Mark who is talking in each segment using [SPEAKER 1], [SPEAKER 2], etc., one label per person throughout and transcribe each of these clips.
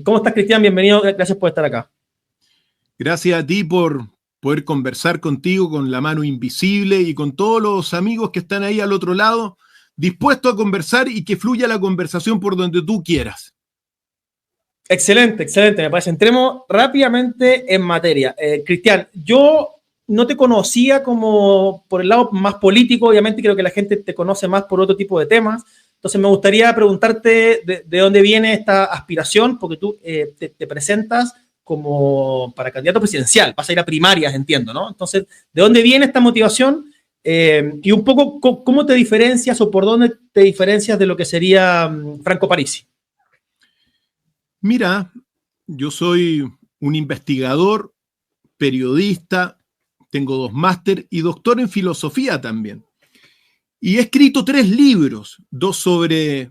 [SPEAKER 1] ¿Cómo estás, Cristian? Bienvenido, gracias por estar acá.
[SPEAKER 2] Gracias a ti por poder conversar contigo, con la mano invisible y con todos los amigos que están ahí al otro lado, dispuestos a conversar y que fluya la conversación por donde tú quieras.
[SPEAKER 1] Excelente, excelente, me parece. Entremos rápidamente en materia. Cristian, yo no te conocía como por el lado más político, obviamente creo que la gente te conoce más por otro tipo de temas. Entonces me gustaría preguntarte de dónde viene esta aspiración, porque tú te presentas como para candidato presidencial, vas a ir a primarias, entiendo, ¿no? Entonces, ¿de dónde viene esta motivación? Y un poco, ¿cómo te diferencias o por dónde te diferencias de lo que sería Franco Parisi?
[SPEAKER 2] Mira, yo soy un investigador, periodista, tengo 2 máster y doctor en filosofía también. Y he escrito 3 libros, 2 sobre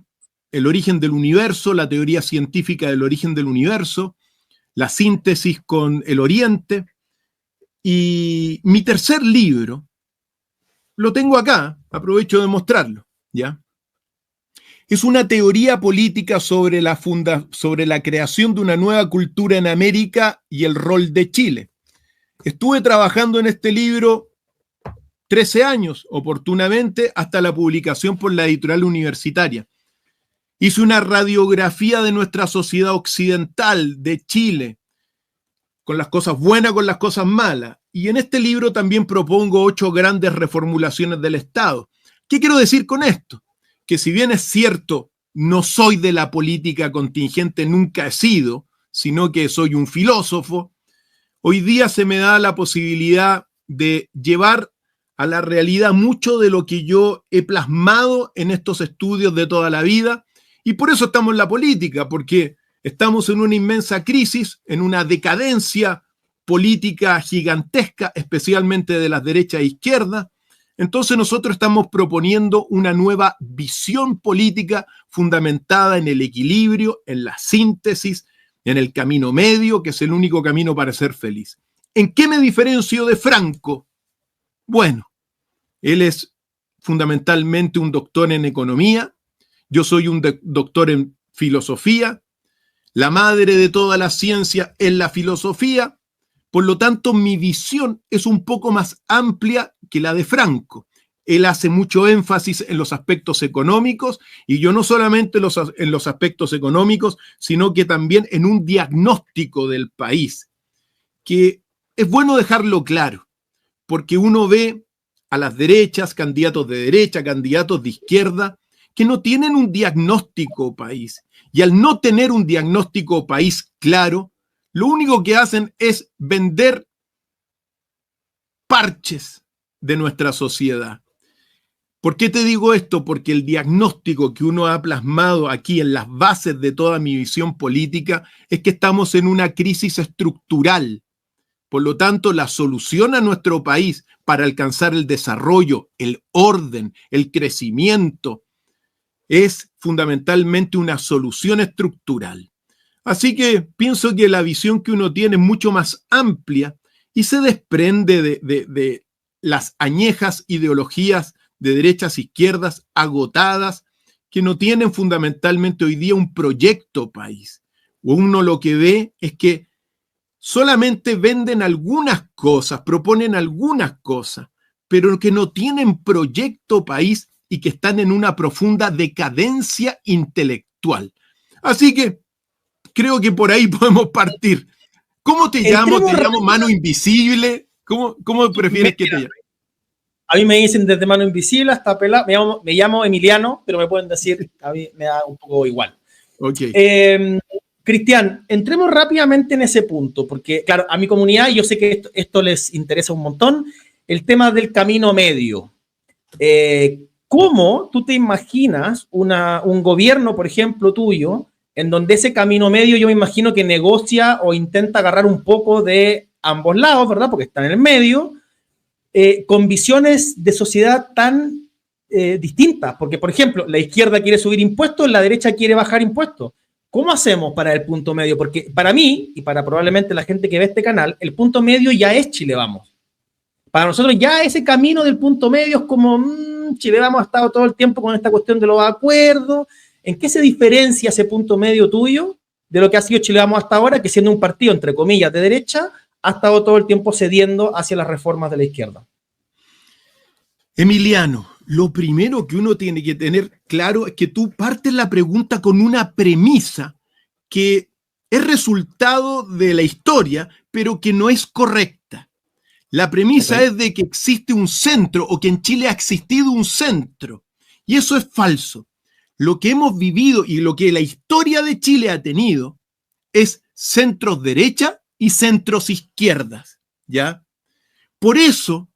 [SPEAKER 2] el origen del universo, la teoría científica del origen del universo, la síntesis con el Oriente. Y mi tercer libro, lo tengo acá, aprovecho de mostrarlo, ¿ya? Es una teoría política sobre la creación de una nueva cultura en América y el rol de Chile. Estuve trabajando en este libro 13 años, oportunamente, hasta la publicación por la editorial universitaria. Hice una radiografía de nuestra sociedad occidental, de Chile, con las cosas buenas, con las cosas malas. Y en este libro también propongo 8 grandes reformulaciones del Estado. ¿Qué quiero decir con esto? Que si bien es cierto, no soy de la política contingente, nunca he sido, sino que soy un filósofo, hoy día se me da la posibilidad de llevar a la realidad mucho de lo que yo he plasmado en estos estudios de toda la vida, y por eso estamos en la política, porque estamos en una inmensa crisis, en una decadencia política gigantesca, especialmente de las derechas e izquierdas. Entonces nosotros estamos proponiendo una nueva visión política fundamentada en el equilibrio, en la síntesis, en el camino medio, que es el único camino para ser feliz. ¿En qué me diferencio de Franco? Bueno, él es fundamentalmente un doctor en economía, yo soy un doctor en filosofía, la madre de toda la ciencia es la filosofía, por lo tanto mi visión es un poco más amplia que la de Franco. Él hace mucho énfasis en los aspectos económicos y yo no solamente en los aspectos económicos, sino que también en un diagnóstico del país, que es bueno dejarlo claro, porque uno ve a las derechas, candidatos de derecha, candidatos de izquierda, que no tienen un diagnóstico país. Y al no tener un diagnóstico país claro, lo único que hacen es vender parches de nuestra sociedad. ¿Por qué te digo esto? Porque el diagnóstico que uno ha plasmado aquí en las bases de toda mi visión política es que estamos en una crisis estructural. Por lo tanto, la solución a nuestro país para alcanzar el desarrollo, el orden, el crecimiento, es fundamentalmente una solución estructural. Así que pienso que la visión que uno tiene es mucho más amplia y se desprende de las añejas ideologías de derechas e izquierdas agotadas que no tienen fundamentalmente hoy día un proyecto país. Uno lo que ve es que solamente venden algunas cosas, proponen algunas cosas, pero que no tienen proyecto país y que están en una profunda decadencia intelectual. Así que creo que por ahí podemos partir. ¿Cómo te llamo? ¿Te llamo Mano Invisible? ¿Cómo prefieres que te llame?
[SPEAKER 1] A mí me dicen desde Mano Invisible hasta pelado. Me llamo Emiliano, pero me pueden decir, a mí me da un poco igual.
[SPEAKER 2] Ok.
[SPEAKER 1] Cristian, entremos rápidamente en ese punto, porque, claro, a mi comunidad, yo sé que esto les interesa un montón, el tema del camino medio. ¿Cómo tú te imaginas un gobierno, por ejemplo, tuyo, en donde ese camino medio yo me imagino que negocia o intenta agarrar un poco de ambos lados, ¿verdad? Porque están en el medio, con visiones de sociedad tan distintas. Porque, por ejemplo, la izquierda quiere subir impuestos, la derecha quiere bajar impuestos. ¿Cómo hacemos para el punto medio? Porque para mí, y para probablemente la gente que ve este canal, el punto medio ya es Chile Vamos. Para nosotros ya ese camino del punto medio es como, Chile Vamos ha estado todo el tiempo con esta cuestión de los acuerdos. ¿En qué se diferencia ese punto medio tuyo de lo que ha sido Chile Vamos hasta ahora, que siendo un partido, entre comillas, de derecha, ha estado todo el tiempo cediendo hacia las reformas de la izquierda.
[SPEAKER 2] Emiliano, lo primero que uno tiene que tener claro es que tú partes la pregunta con una premisa que es resultado de la historia, pero que no es correcta. La premisa es de que existe un centro o que en Chile ha existido un centro. Y eso es falso. Lo que hemos vivido y lo que la historia de Chile ha tenido es centros derecha y centros izquierdas, ¿ya? Por eso,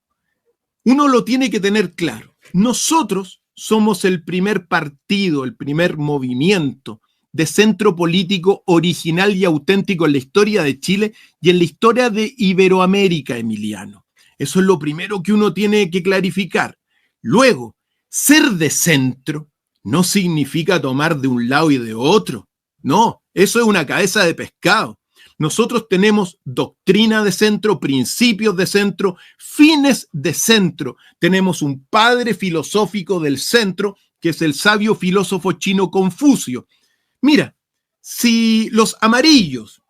[SPEAKER 2] uno lo tiene que tener claro. Nosotros somos el primer partido, el primer movimiento de centro político original y auténtico en la historia de Chile y en la historia de Iberoamérica, Emiliano. Eso es lo primero que uno tiene que clarificar. Luego, ser de centro no significa tomar de un lado y de otro. No, eso es una cabeza de pescado. Nosotros tenemos doctrina de centro, principios de centro, fines de centro. Tenemos un padre filosófico del centro, que es el sabio filósofo chino Confucio. Mira, si los amarillos,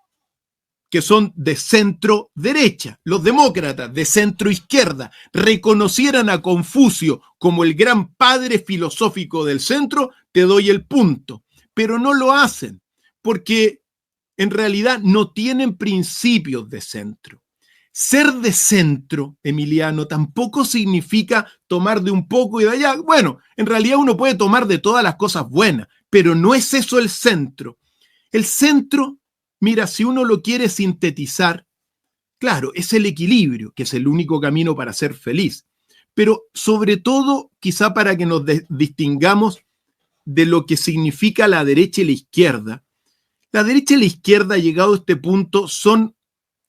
[SPEAKER 2] que son de centro derecha, los demócratas de centro izquierda, reconocieran a Confucio como el gran padre filosófico del centro, te doy el punto. Pero no lo hacen, porque en realidad no tienen principios de centro. Ser de centro, Emiliano, tampoco significa tomar de un poco y de allá. Bueno, en realidad uno puede tomar de todas las cosas buenas, pero no es eso el centro. El centro, mira, si uno lo quiere sintetizar, claro, es el equilibrio, que es el único camino para ser feliz. Pero sobre todo, quizá para que nos distingamos de lo que significa la derecha y la izquierda. La derecha y la izquierda, llegado a este punto, son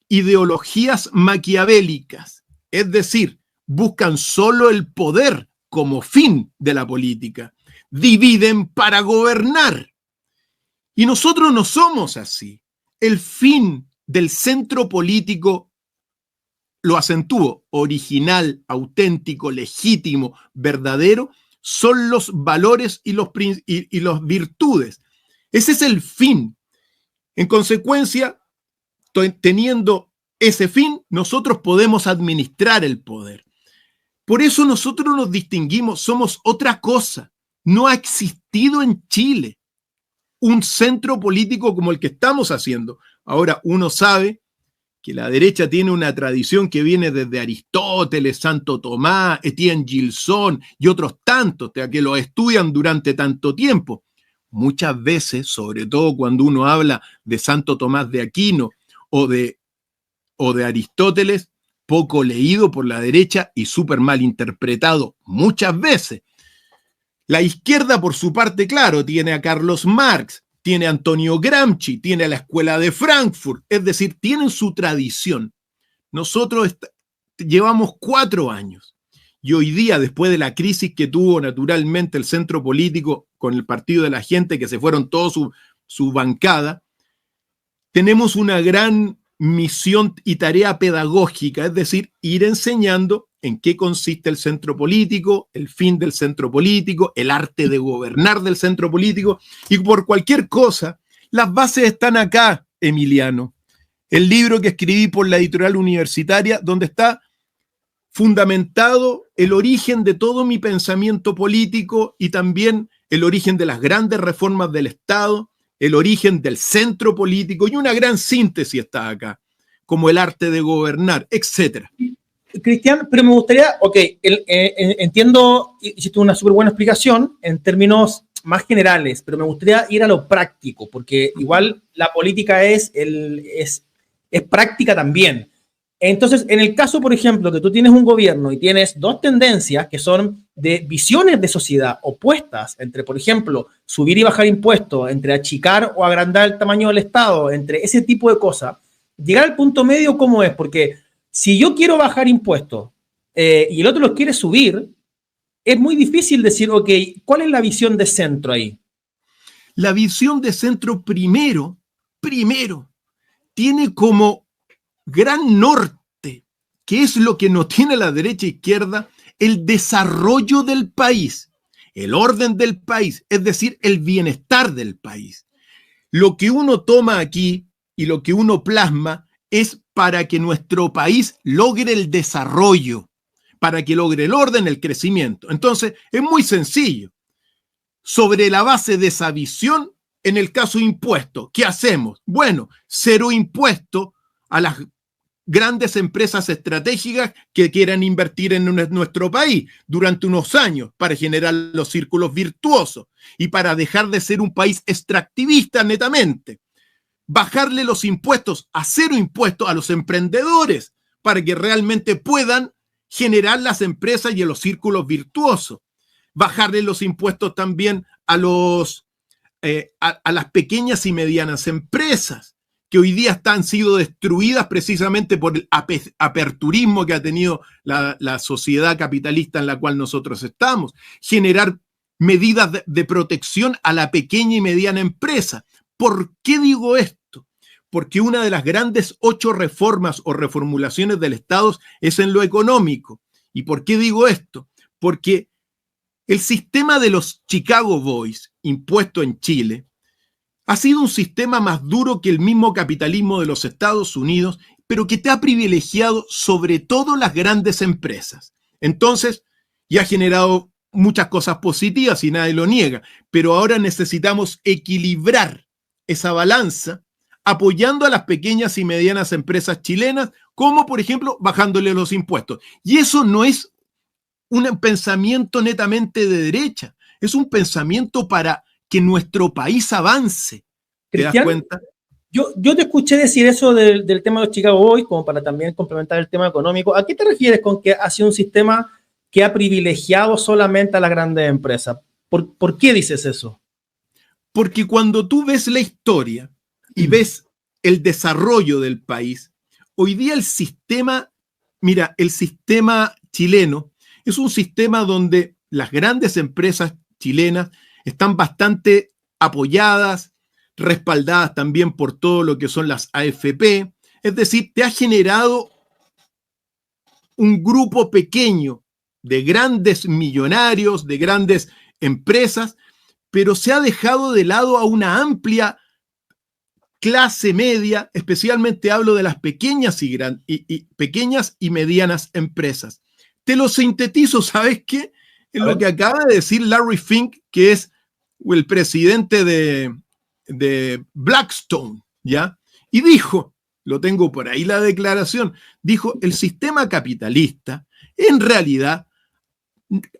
[SPEAKER 2] ideologías maquiavélicas, es decir, buscan solo el poder como fin de la política, dividen para gobernar. Y nosotros no somos así. El fin del centro político, lo acentúo, original, auténtico, legítimo, verdadero, son los valores y las virtudes. Ese es el fin. En consecuencia, teniendo ese fin, nosotros podemos administrar el poder. Por eso nosotros nos distinguimos, somos otra cosa. No ha existido en Chile un centro político como el que estamos haciendo. Ahora, uno sabe que la derecha tiene una tradición que viene desde Aristóteles, Santo Tomás, Etienne Gilson y otros tantos, que lo estudian durante tanto tiempo. Muchas veces, sobre todo cuando uno habla de Santo Tomás de Aquino o de Aristóteles, poco leído por la derecha y súper mal interpretado muchas veces. La izquierda, por su parte, claro, tiene a Carlos Marx, tiene a Antonio Gramsci, tiene a la Escuela de Frankfurt, es decir, tienen su tradición. Nosotros llevamos 4 años y hoy día, después de la crisis que tuvo naturalmente el centro político con el Partido de la Gente, que se fueron todos su bancada, tenemos una gran misión y tarea pedagógica, es decir, ir enseñando en qué consiste el centro político, el fin del centro político, el arte de gobernar del centro político, y por cualquier cosa, las bases están acá, Emiliano. El libro que escribí por la editorial universitaria, donde está fundamentado el origen de todo mi pensamiento político y también el origen de las grandes reformas del Estado, el origen del centro político y una gran síntesis está acá, como el arte de gobernar, etcétera.
[SPEAKER 1] Cristian, pero me gustaría, entiendo, hiciste una súper buena explicación en términos más generales, pero me gustaría ir a lo práctico, porque igual la política es práctica también. Entonces, en el caso, por ejemplo, que tú tienes un gobierno y tienes dos tendencias que son de visiones de sociedad opuestas, entre, por ejemplo, subir y bajar impuestos, entre achicar o agrandar el tamaño del Estado, entre ese tipo de cosas, llegar al punto medio, ¿cómo es? Porque si yo quiero bajar impuestos y el otro los quiere subir, es muy difícil decir, ok, ¿cuál es la visión de centro ahí?
[SPEAKER 2] La visión de centro primero, tiene como gran norte, que es lo que no tiene la derecha e izquierda, el desarrollo del país, el orden del país, es decir, el bienestar del país. lo que uno toma aquí y lo que uno plasma es para que nuestro país logre el desarrollo, para que logre el orden, el crecimiento. Entonces, es muy sencillo. Sobre la base de esa visión, en el caso de impuestos, ¿qué hacemos? Bueno, cero impuesto a las grandes empresas estratégicas que quieran invertir en nuestro país durante unos años para generar los círculos virtuosos y para dejar de ser un país extractivista netamente. Bajarle los impuestos a cero impuestos a los emprendedores para que realmente puedan generar las empresas y los círculos virtuosos. Bajarle los impuestos también a las pequeñas y medianas empresas que hoy día han sido destruidas precisamente por el aperturismo que ha tenido la sociedad capitalista en la cual nosotros estamos. Generar medidas de protección a la pequeña y mediana empresa. ¿Por qué digo esto? Porque una de las grandes 8 reformas o reformulaciones del Estado es en lo económico. ¿Y por qué digo esto? Porque el sistema de los Chicago Boys, impuesto en Chile, ha sido un sistema más duro que el mismo capitalismo de los Estados Unidos, pero que te ha privilegiado sobre todo las grandes empresas. Entonces, ya ha generado muchas cosas positivas y nadie lo niega, pero ahora necesitamos equilibrar esa balanza apoyando a las pequeñas y medianas empresas chilenas, como por ejemplo bajándole los impuestos. Y eso no es un pensamiento netamente de derecha, es un pensamiento para que nuestro país avance. ¿Te das cuenta?
[SPEAKER 1] Yo te escuché decir eso del tema de los Chicago Boys, como para también complementar el tema económico. ¿A qué te refieres con que ha sido un sistema que ha privilegiado solamente a las grandes empresas? ¿Por qué dices eso?
[SPEAKER 2] Porque cuando tú ves la historia y ves el desarrollo del país, hoy día el sistema chileno es un sistema donde las grandes empresas chilenas están bastante apoyadas, respaldadas también por todo lo que son las AFP. Es decir, te ha generado un grupo pequeño de grandes millonarios, de grandes empresas, pero se ha dejado de lado a una amplia clase media, especialmente hablo de las pequeñas y medianas empresas. Te lo sintetizo, ¿sabes qué? En lo que acaba de decir Larry Fink, que es el presidente de Blackstone, ¿ya? Y dijo, lo tengo por ahí la declaración, dijo, el sistema capitalista en realidad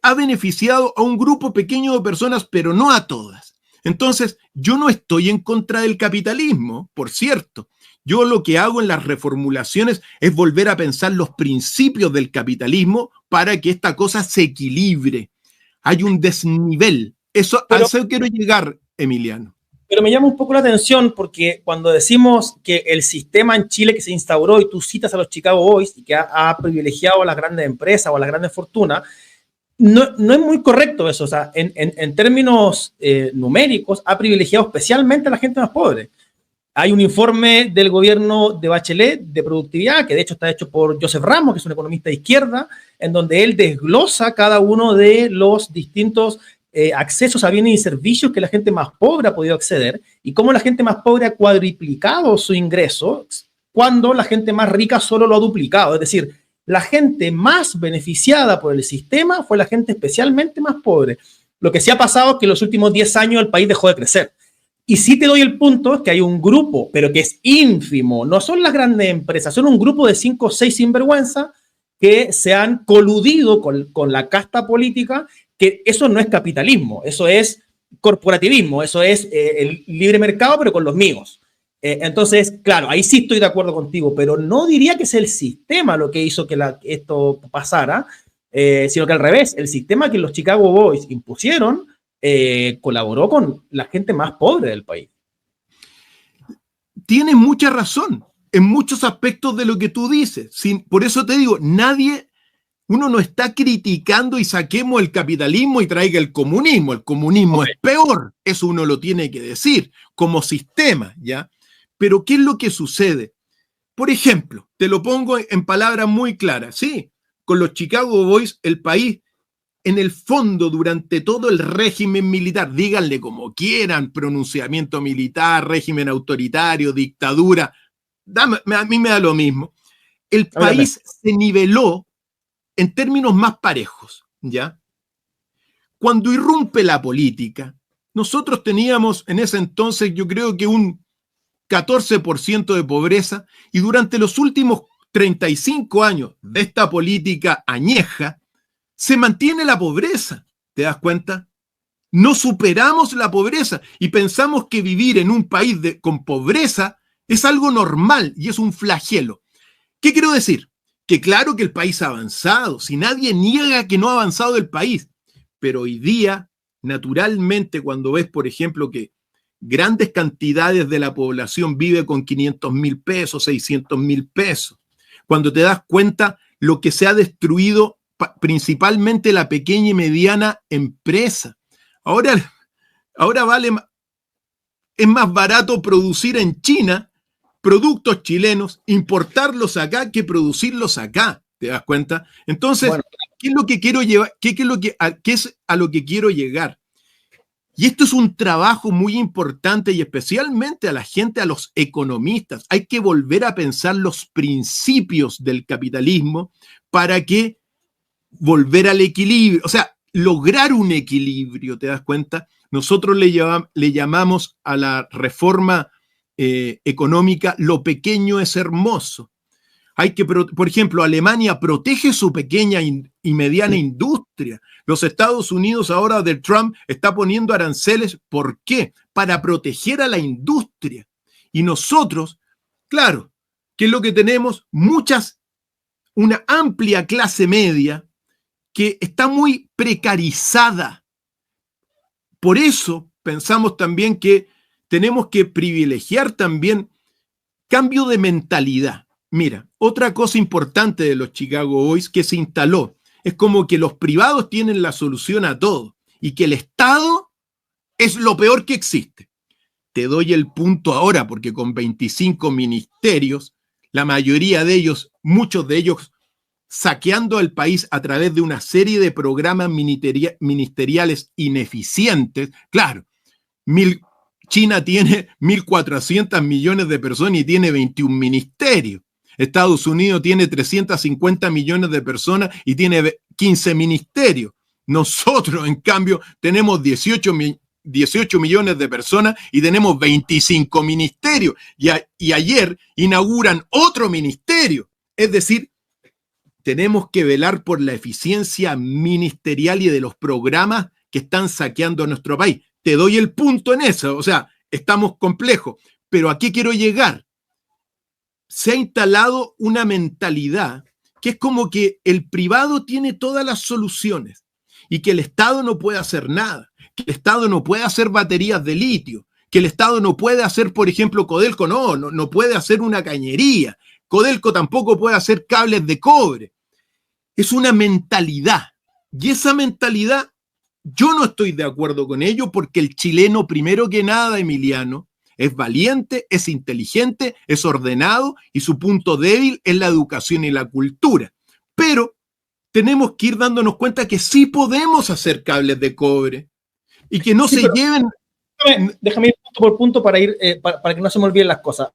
[SPEAKER 2] ha beneficiado a un grupo pequeño de personas, pero no a todas. Entonces, yo no estoy en contra del capitalismo, por cierto. Yo lo que hago en las reformulaciones es volver a pensar los principios del capitalismo para que esta cosa se equilibre. Hay un desnivel. A eso quiero llegar, Emiliano.
[SPEAKER 1] Pero me llama un poco la atención porque cuando decimos que el sistema en Chile que se instauró y tú citas a los Chicago Boys y que ha privilegiado a las grandes empresas o a las grandes fortunas, no es muy correcto eso. O sea, en términos numéricos, ha privilegiado especialmente a la gente más pobre. Hay un informe del gobierno de Bachelet de productividad, que de hecho está hecho por Joseph Ramos, que es un economista de izquierda, en donde él desglosa cada uno de los distintos accesos a bienes y servicios que la gente más pobre ha podido acceder y cómo la gente más pobre ha cuadriplicado su ingreso cuando la gente más rica solo lo ha duplicado. Es decir, la gente más beneficiada por el sistema fue la gente especialmente más pobre. Lo que sí ha pasado es que en los últimos 10 años el país dejó de crecer. Y sí te doy el punto que hay un grupo, pero que es ínfimo, no son las grandes empresas, son un grupo de 5 o 6 sinvergüenza que se han coludido con la casta política, que eso no es capitalismo, eso es corporativismo, eso es el libre mercado, pero con los míos. Entonces, claro, ahí sí estoy de acuerdo contigo, pero no diría que es el sistema lo que hizo que esto pasara, sino que al revés, el sistema que los Chicago Boys impusieron colaboró con la gente más pobre del país.
[SPEAKER 2] Tienes mucha razón en muchos aspectos de lo que tú dices. Por eso te digo, uno no está criticando y saquemos el capitalismo y traiga el comunismo. El comunismo es peor, eso uno lo tiene que decir como sistema, ¿ya? Pero ¿qué es lo que sucede? Por ejemplo, te lo pongo en palabras muy claras, ¿sí? Con los Chicago Boys, el país en el fondo, durante todo el régimen militar, díganle como quieran, pronunciamiento militar, régimen autoritario, dictadura, a mí me da lo mismo, el país se niveló en términos más parejos, ¿ya? Cuando irrumpe la política, nosotros teníamos en ese entonces, yo creo que un 14% de pobreza, y durante los últimos 35 años de esta política añeja, se mantiene la pobreza. ¿Te das cuenta? No superamos la pobreza y pensamos que vivir en un país con pobreza es algo normal y es un flagelo. ¿Qué quiero decir? Que claro que el país ha avanzado, si nadie niega que no ha avanzado el país, pero hoy día, naturalmente, cuando ves, por ejemplo, que grandes cantidades de la población vive con 500.000 pesos, 600.000 pesos, cuando te das cuenta lo que se ha destruido principalmente la pequeña y mediana empresa. Ahora es más barato producir en China productos chilenos, importarlos acá que producirlos acá. ¿Te das cuenta? Entonces, bueno, ¿qué es lo que quiero llevar? ¿Qué es a lo que quiero llegar? Y esto es un trabajo muy importante y especialmente a la gente, a los economistas. Hay que volver a pensar los principios del capitalismo para que volver al equilibrio, o sea, lograr un equilibrio, ¿te das cuenta? Nosotros le llamamos a la reforma económica lo pequeño es hermoso. Hay que, por ejemplo, Alemania protege su pequeña y mediana industria. Los Estados Unidos ahora de Trump está poniendo aranceles. ¿Por qué? Para proteger a la industria. Y nosotros, claro, ¿qué es lo que tenemos? Una amplia clase media que está muy precarizada. Por eso pensamos también que tenemos que privilegiar también cambio de mentalidad. Mira, otra cosa importante de los Chicago Boys que se instaló es como que los privados tienen la solución a todo y que el Estado es lo peor que existe. Te doy el punto ahora porque con 25 ministerios, la mayoría de ellos, muchos de ellos saqueando al país a través de una serie de programas ministeriales ineficientes. Claro, China tiene 1.400 millones de personas y tiene 21 ministerios. Estados Unidos tiene 350 millones de personas y tiene 15 ministerios. Nosotros, en cambio, tenemos 18 millones de personas y tenemos 25 ministerios. Y ayer inauguran otro ministerio. Es decir, tenemos que velar por la eficiencia ministerial y de los programas que están saqueando a nuestro país. Te doy el punto en eso, o sea, estamos complejos. Pero ¿a qué quiero llegar? Se ha instalado una mentalidad que es como que el privado tiene todas las soluciones y que el Estado no puede hacer nada, que el Estado no puede hacer baterías de litio, que el Estado no puede hacer, por ejemplo, Codelco no puede hacer una cañería, Codelco tampoco puede hacer cables de cobre. Es una mentalidad y esa mentalidad yo no estoy de acuerdo con ello porque el chileno, primero que nada, Emiliano, es valiente, es inteligente, es ordenado y su punto débil es la educación y la cultura. Pero tenemos que ir dándonos cuenta que sí podemos hacer cables de cobre y que no se lleven...
[SPEAKER 1] Déjame ir punto por punto para que no se me olviden las cosas.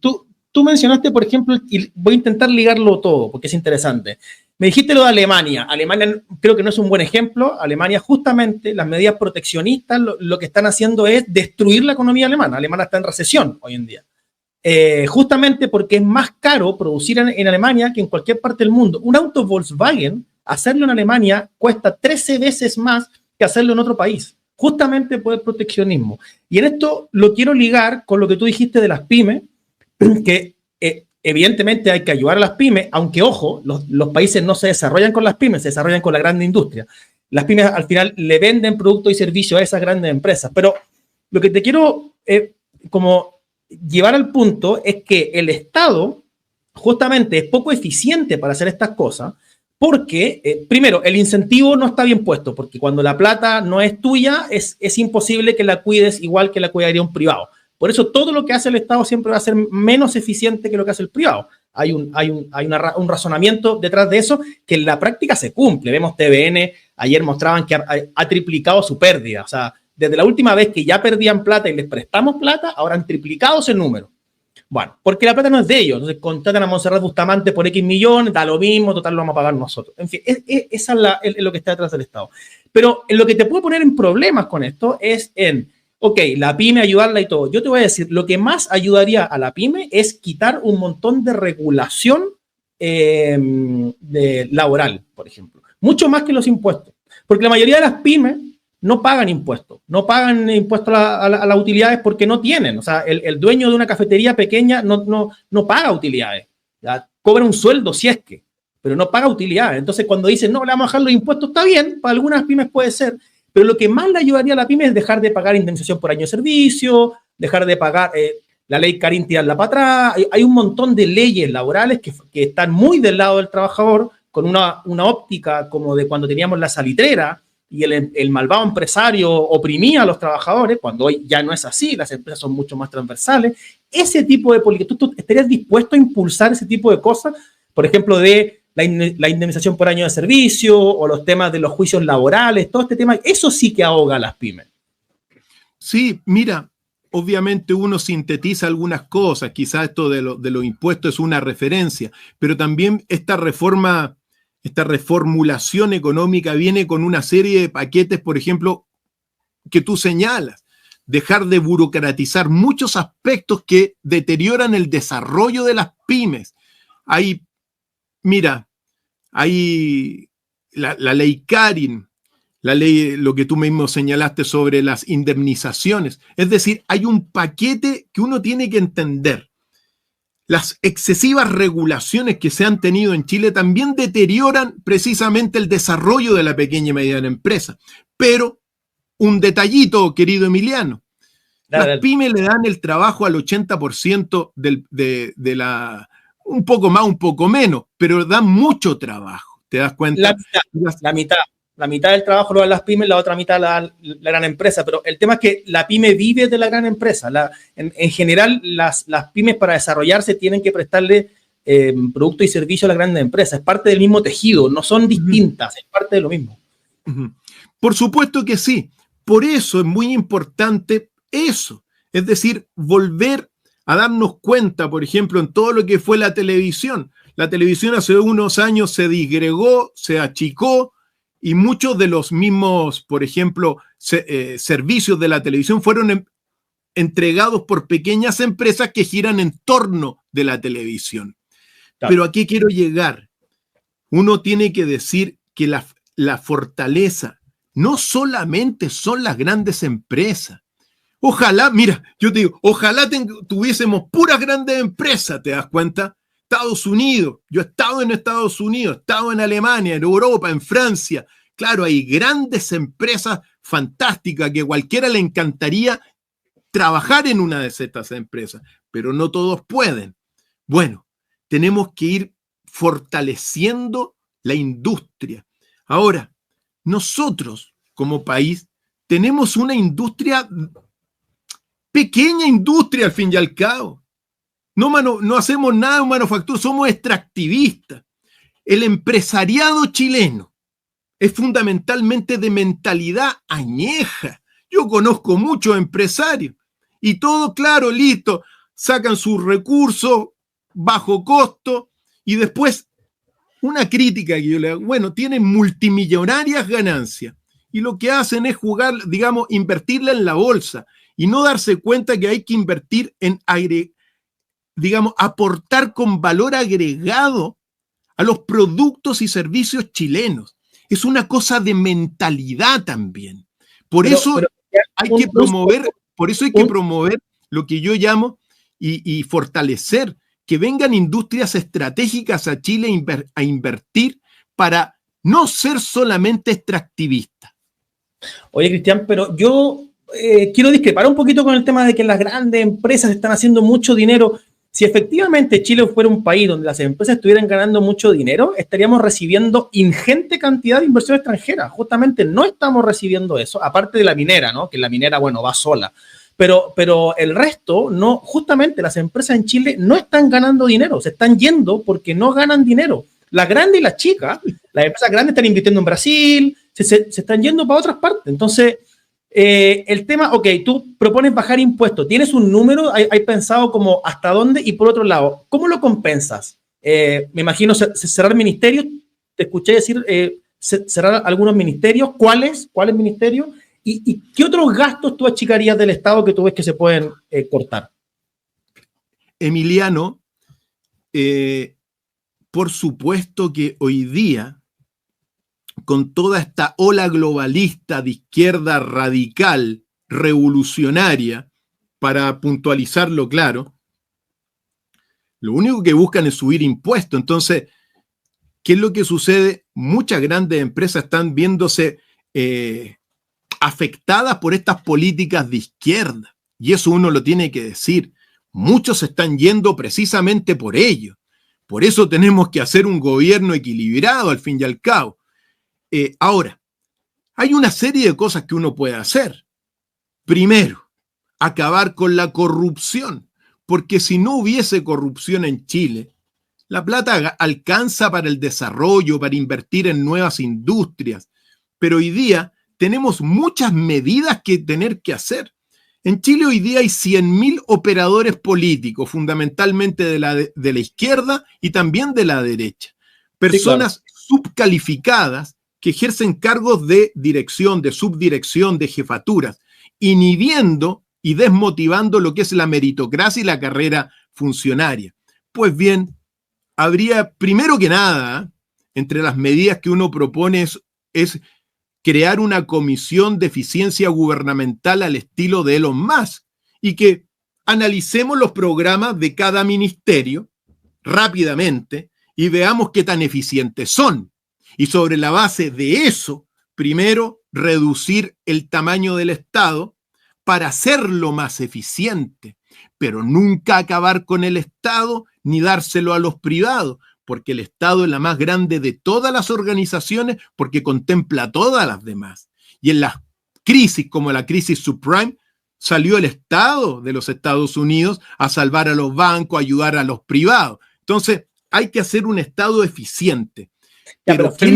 [SPEAKER 1] Tú mencionaste, por ejemplo, y voy a intentar ligarlo todo porque es interesante. Me dijiste lo de Alemania. Alemania creo que no es un buen ejemplo. Alemania, justamente, las medidas proteccionistas lo que están haciendo es destruir la economía alemana. Alemania está en recesión hoy en día. Justamente porque es más caro producir en Alemania que en cualquier parte del mundo. Un auto Volkswagen, hacerlo en Alemania, cuesta 13 veces más que hacerlo en otro país. Justamente por el proteccionismo. Y en esto lo quiero ligar con lo que tú dijiste de las pymes, que evidentemente hay que ayudar a las pymes, aunque, ojo, los países no se desarrollan con las pymes, se desarrollan con la gran industria. Las pymes al final le venden productos y servicios a esas grandes empresas. Pero lo que te quiero como llevar al punto es que el Estado justamente es poco eficiente para hacer estas cosas porque, primero, el incentivo no está bien puesto, porque cuando la plata no es tuya, es imposible que la cuides igual que la cuidaría un privado. Por eso todo lo que hace el Estado siempre va a ser menos eficiente que lo que hace el privado. un razonamiento detrás de eso que en la práctica se cumple. Vemos TVN, ayer mostraban que ha triplicado su pérdida. O sea, desde la última vez que ya perdían plata y les prestamos plata, ahora han triplicado ese número. Bueno, porque la plata no es de ellos. Entonces contratan a Montserrat Bustamante por X millones, da lo mismo, total lo vamos a pagar nosotros. En fin, esa es lo que está detrás del Estado. Pero en lo que te puede poner en problemas con esto es ok, la pyme, ayudarla y todo. Yo te voy a decir, lo que más ayudaría a la pyme es quitar un montón de regulación laboral, por ejemplo. Mucho más que los impuestos. Porque la mayoría de las pymes no pagan impuestos. No pagan impuestos a las utilidades porque no tienen. O sea, el dueño de una cafetería pequeña no paga utilidades. ¿Ya? Cobra un sueldo si es que, pero no paga utilidades. Entonces, cuando dicen, no, le vamos a bajar los impuestos, está bien, para algunas pymes puede ser, pero lo que más le ayudaría a la pyme es dejar de pagar indemnización por año de servicio, dejar de pagar la ley Carín, tirarla para atrás. Hay un montón de leyes laborales que están muy del lado del trabajador, con una óptica como de cuando teníamos la salitrera y el malvado empresario oprimía a los trabajadores, cuando hoy ya no es así, las empresas son mucho más transversales. Ese tipo de política, ¿tú estarías dispuesto a impulsar ese tipo de cosas? Por ejemplo, de la indemnización por año de servicio o los temas de los juicios laborales, todo este tema, eso sí que ahoga a las pymes.
[SPEAKER 2] Sí, mira, obviamente uno sintetiza algunas cosas, quizás esto de los impuestos es una referencia, pero también esta reformulación económica viene con una serie de paquetes, por ejemplo, que tú señalas, dejar de burocratizar muchos aspectos que deterioran el desarrollo de las pymes. Hay la ley Carin, la ley, lo que tú mismo señalaste sobre las indemnizaciones. Es decir, hay un paquete que uno tiene que entender. Las excesivas regulaciones que se han tenido en Chile también deterioran precisamente el desarrollo de la pequeña y mediana empresa. Pero, un detallito, querido Emiliano, las pymes le dan el trabajo al 80% de la... Un poco más, un poco menos, pero dan mucho trabajo. ¿Te das cuenta?
[SPEAKER 1] La mitad del trabajo lo dan las pymes, la otra mitad la gran empresa. Pero el tema es que la pyme vive de la gran empresa. En general, las pymes para desarrollarse tienen que prestarle productos y servicios a las grandes empresas. Es parte del mismo tejido, no son distintas, es parte de lo mismo.
[SPEAKER 2] Por supuesto que sí. Por eso es muy importante eso. Es decir, volver a darnos cuenta, por ejemplo, en todo lo que fue la televisión. La televisión hace unos años se disgregó, se achicó y muchos de los mismos, por ejemplo, servicios de la televisión fueron entregados por pequeñas empresas que giran en torno de la televisión. Claro. Pero ¿a qué quiero llegar? Uno tiene que decir que la fortaleza no solamente son las grandes empresas. Ojalá, mira, yo te digo, ojalá tuviésemos puras grandes empresas, ¿te das cuenta? Estados Unidos, yo he estado en Estados Unidos, he estado en Alemania, en Europa, en Francia. Claro, hay grandes empresas fantásticas que a cualquiera le encantaría trabajar en una de estas empresas, pero no todos pueden. Bueno, tenemos que ir fortaleciendo la industria. Ahora, nosotros como país tenemos una industria, pequeña industria al fin y al cabo. No hacemos nada en manufactura, somos extractivistas. El empresariado chileno es fundamentalmente de mentalidad añeja. Yo conozco muchos empresarios y todo claro, listo, sacan sus recursos bajo costo y después una crítica que yo le hago, bueno, tienen multimillonarias ganancias y lo que hacen es jugar, digamos, invertirla en la bolsa y no darse cuenta que hay que invertir en aportar con valor agregado a los productos y servicios chilenos. Es una cosa de mentalidad también. Por eso hay que promover lo que yo llamo y fortalecer, que vengan industrias estratégicas a Chile a invertir para no ser solamente extractivistas.
[SPEAKER 1] Oye, Cristian, pero yo quiero discrepar un poquito con el tema de que las grandes empresas están haciendo mucho dinero. Si efectivamente Chile fuera un país donde las empresas estuvieran ganando mucho dinero, estaríamos recibiendo ingente cantidad de inversión extranjera. Justamente no estamos recibiendo eso, aparte de la minera, ¿no? Que la minera, bueno, va sola. pero el resto, no, justamente las empresas en Chile no están ganando dinero, se están yendo porque no ganan dinero. Las grandes y las chicas, las empresas grandes están invirtiendo en Brasil, se están yendo para otras partes. Entonces, el tema, ok, tú propones bajar impuestos, ¿tienes un número? ¿Hay pensado como hasta dónde? Y por otro lado, ¿cómo lo compensas? Me imagino cerrar ministerios, te escuché decir cerrar algunos ministerios, ¿cuáles ministerios? ¿Y qué otros gastos tú achicarías del Estado que tú ves que se pueden cortar?
[SPEAKER 2] Emiliano, por supuesto que hoy día, con toda esta ola globalista de izquierda radical, revolucionaria, para puntualizarlo claro, lo único que buscan es subir impuestos. Entonces, ¿qué es lo que sucede? Muchas grandes empresas están viéndose afectadas por estas políticas de izquierda. Y eso uno lo tiene que decir. Muchos están yendo precisamente por ello. Por eso tenemos que hacer un gobierno equilibrado al fin y al cabo. Ahora, hay una serie de cosas que uno puede hacer. Primero, acabar con la corrupción, porque si no hubiese corrupción en Chile, la plata alcanza para el desarrollo, para invertir en nuevas industrias, pero hoy día tenemos muchas medidas que tener que hacer. En Chile hoy día hay 100.000 operadores políticos, fundamentalmente de la izquierda y también de la derecha. Personas subcalificadas que ejercen cargos de dirección, de subdirección, de jefaturas, inhibiendo y desmotivando lo que es la meritocracia y la carrera funcionaria. Pues bien, habría, primero que nada, entre las medidas que uno propone es crear una comisión de eficiencia gubernamental al estilo de Elon Musk y que analicemos los programas de cada ministerio rápidamente y veamos qué tan eficientes son. Y sobre la base de eso, primero, reducir el tamaño del Estado para hacerlo más eficiente, pero nunca acabar con el Estado ni dárselo a los privados, porque el Estado es la más grande de todas las organizaciones porque contempla a todas las demás. Y en las crisis como la crisis subprime, salió el Estado de los Estados Unidos a salvar a los bancos, a ayudar a los privados. Entonces, hay que hacer un Estado eficiente.
[SPEAKER 1] Pero fue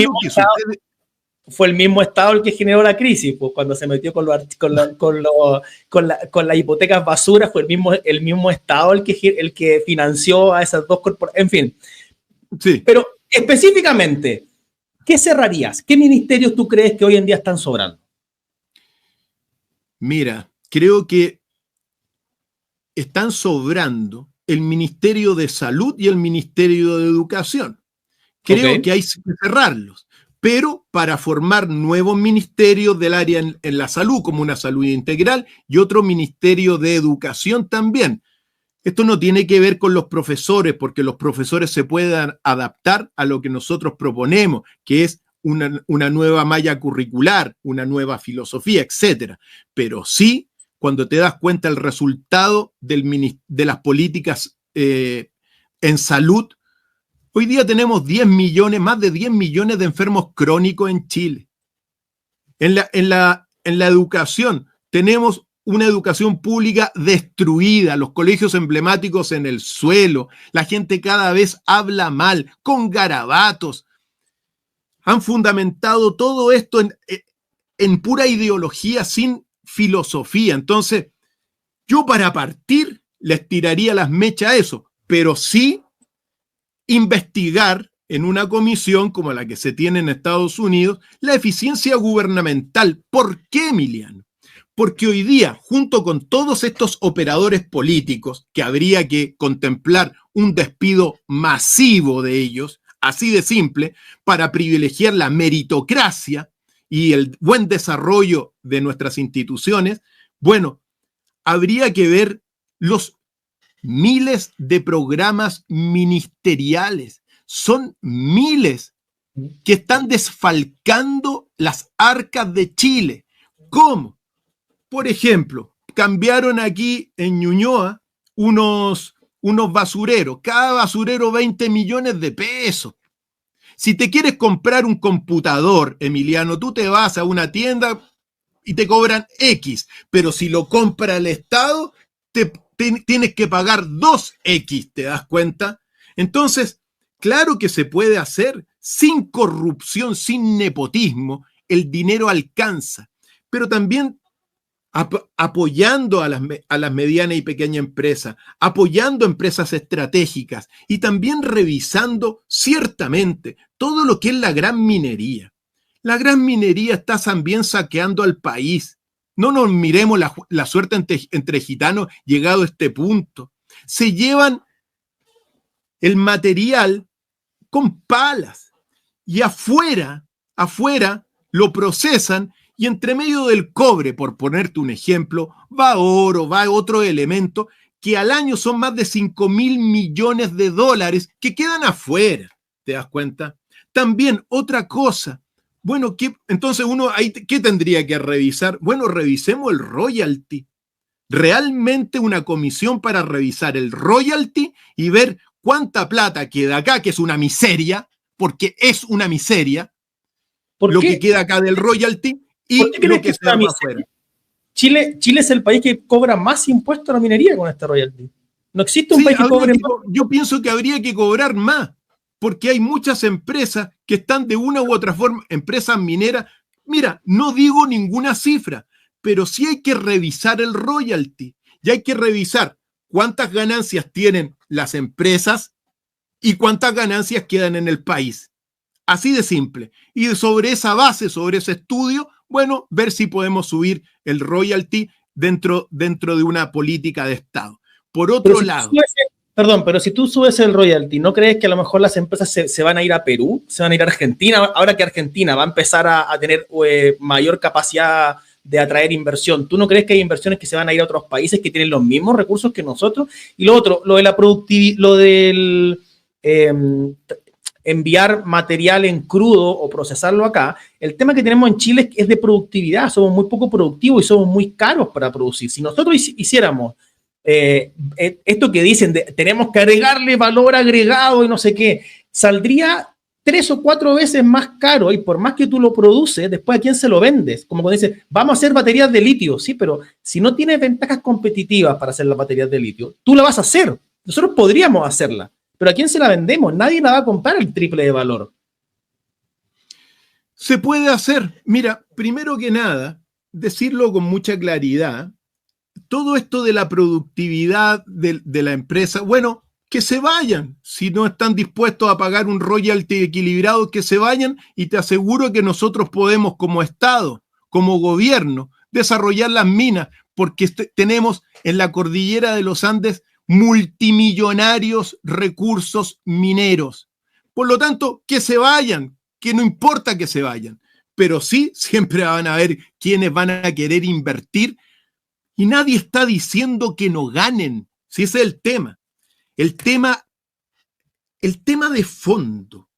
[SPEAKER 1] el mismo Estado el que generó la crisis, pues cuando se metió con las hipotecas basuras, fue el mismo Estado el que financió a esas dos corporaciones. En fin. Sí. Pero específicamente, ¿qué cerrarías? ¿Qué ministerios tú crees que hoy en día están sobrando?
[SPEAKER 2] Mira, creo que están sobrando el Ministerio de Salud y el Ministerio de Educación. Creo que hay que cerrarlos, pero para formar nuevos ministerios del área en la salud, como una salud integral, y otro ministerio de educación también. Esto no tiene que ver con los profesores, porque los profesores se pueden adaptar a lo que nosotros proponemos, que es una nueva malla curricular, una nueva filosofía, etc. Pero sí, cuando te das cuenta el resultado de las políticas en salud, hoy día tenemos 10 millones, más de 10 millones de enfermos crónicos en Chile. En la educación tenemos una educación pública destruida, los colegios emblemáticos en el suelo, la gente cada vez habla mal, con garabatos. Han fundamentado todo esto en pura ideología, sin filosofía. Entonces, yo para partir les tiraría las mechas a eso, pero sí investigar en una comisión como la que se tiene en Estados Unidos la eficiencia gubernamental. ¿Por qué, Emiliano? Porque hoy día, junto con todos estos operadores políticos, que habría que contemplar un despido masivo de ellos, así de simple, para privilegiar la meritocracia y el buen desarrollo de nuestras instituciones, bueno, habría que ver los miles de programas ministeriales. Son miles que están desfalcando las arcas de Chile. ¿Cómo? Por ejemplo, cambiaron aquí en Ñuñoa unos basureros. Cada basurero 20 millones de pesos. Si te quieres comprar un computador, Emiliano, tú te vas a una tienda y te cobran X, pero si lo compra el Estado, tienes que pagar 2X, ¿te das cuenta? Entonces, claro que se puede hacer sin corrupción, sin nepotismo, el dinero alcanza, pero también apoyando a las medianas y pequeñas empresas, apoyando empresas estratégicas y también revisando ciertamente todo lo que es la gran minería. La gran minería está también saqueando al país. No nos miremos la suerte entre gitanos llegado a este punto. Se llevan el material con palas y afuera lo procesan y entre medio del cobre, por ponerte un ejemplo, va oro, va otro elemento que al año son más de 5.000 millones de dólares que quedan afuera. ¿Te das cuenta? También otra cosa. Bueno, entonces uno ahí, ¿qué tendría que revisar? Bueno, revisemos el royalty. Realmente una comisión para revisar el royalty y ver cuánta plata queda acá, que es una miseria, porque es una miseria, lo que queda acá del royalty y lo que se va afuera.
[SPEAKER 1] Chile es el país que cobra más impuestos a la minería con este royalty. No existe un país que cobre más.
[SPEAKER 2] Yo pienso que habría que cobrar más, porque hay muchas empresas que están de una u otra forma, empresas mineras. Mira, no digo ninguna cifra, pero sí hay que revisar el royalty y hay que revisar cuántas ganancias tienen las empresas y cuántas ganancias quedan en el país. Así de simple. Y sobre esa base, sobre ese estudio, bueno, ver si podemos subir el royalty dentro de una política de Estado. Por otro lado...
[SPEAKER 1] Pero si tú subes el royalty, ¿no crees que a lo mejor las empresas se van a ir a Perú? ¿Se van a ir a Argentina? Ahora que Argentina va a empezar a tener mayor capacidad de atraer inversión, ¿tú no crees que hay inversiones que se van a ir a otros países que tienen los mismos recursos que nosotros? Y lo otro, lo de la productividad, lo del enviar material en crudo o procesarlo acá, el tema que tenemos en Chile es de productividad, somos muy poco productivos y somos muy caros para producir. Si nosotros hiciéramos esto que dicen, tenemos que agregarle valor agregado y no sé qué, saldría 3 o 4 veces más caro y por más que tú lo produces, después ¿a quién se lo vendes? Como cuando dicen, vamos a hacer baterías de litio, sí, pero si no tienes ventajas competitivas para hacer las baterías de litio, tú la vas a hacer. Nosotros podríamos hacerla, pero ¿a quién se la vendemos? Nadie la va a comprar el triple de valor.
[SPEAKER 2] Se puede hacer. Mira, primero que nada, decirlo con mucha claridad, todo esto de la productividad de la empresa, bueno, que se vayan. Si no están dispuestos a pagar un royalty equilibrado, que se vayan y te aseguro que nosotros podemos como Estado, como gobierno, desarrollar las minas, porque tenemos en la cordillera de los Andes multimillonarios recursos mineros. Por lo tanto, que se vayan, que no importa que se vayan, pero sí siempre van a haber quienes van a querer invertir y nadie está diciendo que no ganen, si ese es el tema. El tema de fondo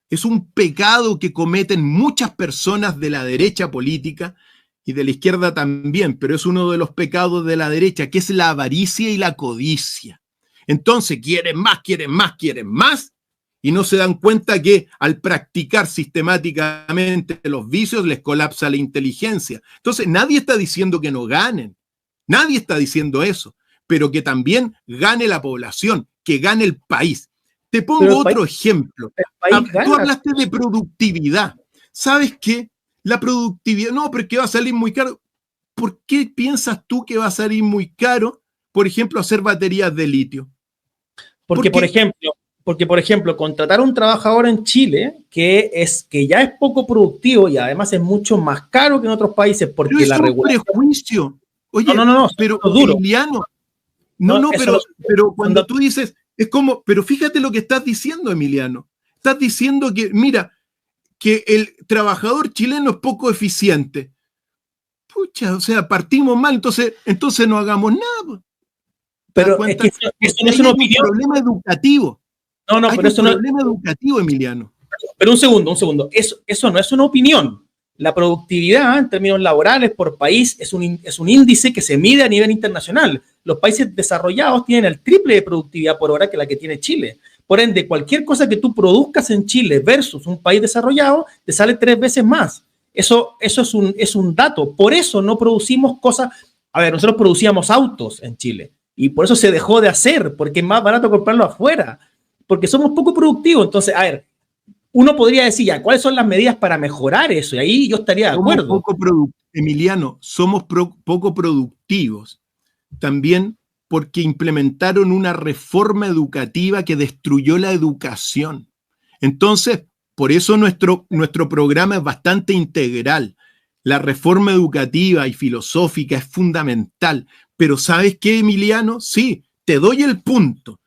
[SPEAKER 2] es un pecado que cometen muchas personas de la derecha política y de la izquierda también, pero es uno de los pecados de la derecha, que es la avaricia y la codicia. Entonces quieren más, y no se dan cuenta que al practicar sistemáticamente los vicios les colapsa la inteligencia. Entonces nadie está diciendo que no ganen, nadie está diciendo eso, pero que también gane la población, que gane el país. Te pongo otro ejemplo. Tú hablaste de productividad. ¿Sabes qué? La productividad, no, pero es que va a salir muy caro. ¿Por qué piensas tú que va a salir muy caro, por ejemplo, hacer baterías de litio?
[SPEAKER 1] Porque, por ejemplo, contratar a un trabajador en Chile que ya es poco productivo y además es mucho más caro que en otros países porque
[SPEAKER 2] pero
[SPEAKER 1] la regulación...
[SPEAKER 2] prejuicio. Oye,
[SPEAKER 1] no,
[SPEAKER 2] pero
[SPEAKER 1] duro.
[SPEAKER 2] Emiliano, pero cuando tú dices, es como, pero fíjate lo que estás diciendo, Emiliano. Estás diciendo que, mira, que el trabajador chileno es poco eficiente. Pucha, o sea, partimos mal, entonces no hagamos nada.
[SPEAKER 1] Pero es que eso no es una opinión.
[SPEAKER 2] Hay un problema educativo.
[SPEAKER 1] Pero eso no es un
[SPEAKER 2] problema educativo, Emiliano.
[SPEAKER 1] Pero un segundo. Eso no es una opinión. La productividad en términos laborales por país es un índice que se mide a nivel internacional. Los países desarrollados tienen el triple de productividad por hora que la que tiene Chile. Por ende, cualquier cosa que tú produzcas en Chile versus un país desarrollado, te sale 3 veces más. Eso es un dato. Por eso no producimos cosas. A ver, nosotros producíamos autos en Chile y por eso se dejó de hacer, porque es más barato comprarlo afuera, porque somos poco productivos. Entonces, a ver, uno podría decir ya, ¿cuáles son las medidas para mejorar eso? Y ahí yo estaría de acuerdo.
[SPEAKER 2] Emiliano, somos poco productivos también porque implementaron una reforma educativa que destruyó la educación. Entonces, por eso nuestro programa es bastante integral. La reforma educativa y filosófica es fundamental. Pero ¿sabes qué, Emiliano? Sí, te doy el punto.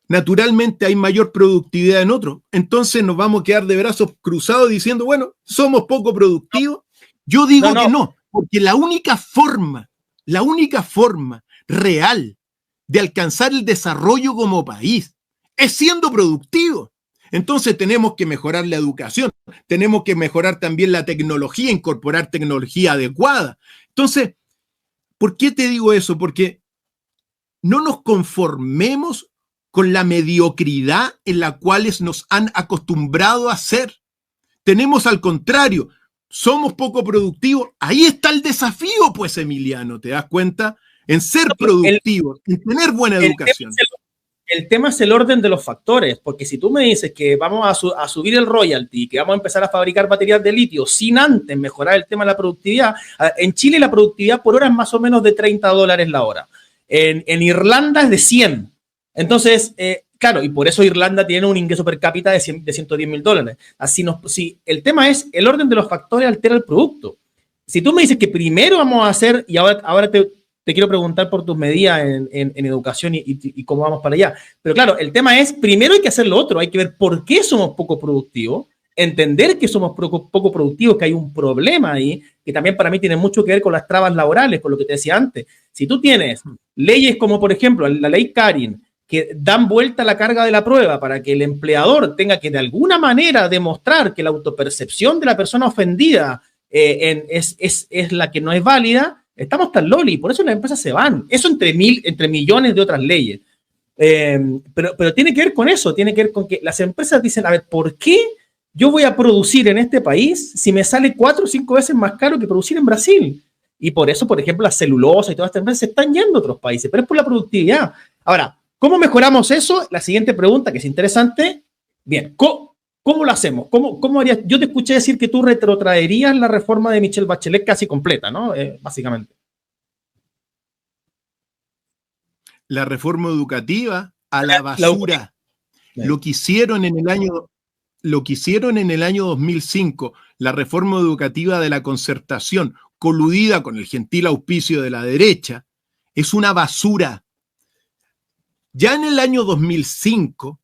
[SPEAKER 2] Naturalmente hay mayor productividad en otros. Entonces nos vamos a quedar de brazos cruzados diciendo, bueno, somos poco productivos. Yo digo que no, porque la única forma real de alcanzar el desarrollo como país es siendo productivo. Entonces tenemos que mejorar la educación, tenemos que mejorar también la tecnología, incorporar tecnología adecuada. Entonces, ¿por qué te digo eso? Porque no nos conformemos con la mediocridad en la cual nos han acostumbrado a hacer. Tenemos al contrario, somos poco productivos. Ahí está el desafío, pues, Emiliano, ¿te das cuenta? En ser productivos, en tener buena educación.
[SPEAKER 1] El tema es el orden de los factores, porque si tú me dices que vamos a subir el royalty y que vamos a empezar a fabricar baterías de litio sin antes mejorar el tema de la productividad, en Chile la productividad por hora es más o menos de $30 la hora. En Irlanda es de 100. Entonces, claro, y por eso Irlanda tiene un ingreso per cápita de $110,000. Si el tema es el orden de los factores altera el producto. Si tú me dices que primero vamos a hacer, y ahora te quiero preguntar por tus medidas en educación y cómo vamos para allá. Pero claro, el tema es, primero hay que hacer lo otro, hay que ver por qué somos poco productivos, entender que somos poco productivos, que hay un problema ahí, que también para mí tiene mucho que ver con las trabas laborales, con lo que te decía antes. Si tú tienes leyes como, por ejemplo, la ley Karin, que dan vuelta a la carga de la prueba para que el empleador tenga que de alguna manera demostrar que la autopercepción de la persona ofendida es la que no es válida, estamos tan loli, por eso las empresas se van. Eso entre millones de otras leyes. Pero tiene que ver con eso, tiene que ver con que las empresas dicen, a ver, ¿por qué yo voy a producir en este país si me sale 4 o 5 veces más caro que producir en Brasil? Y por eso, por ejemplo, la celulosa y todas estas empresas se están yendo a otros países, pero es por la productividad. Ahora, ¿cómo mejoramos eso? La siguiente pregunta, que es interesante. Bien, ¿cómo lo hacemos? ¿Cómo harías? Yo te escuché decir que tú retrotraerías la reforma de Michelle Bachelet casi completa, ¿no? Básicamente.
[SPEAKER 2] La reforma educativa a la basura. Lo que hicieron en el año 2005, la reforma educativa de la concertación, coludida con el gentil auspicio de la derecha, es una basura. Ya en el año 2005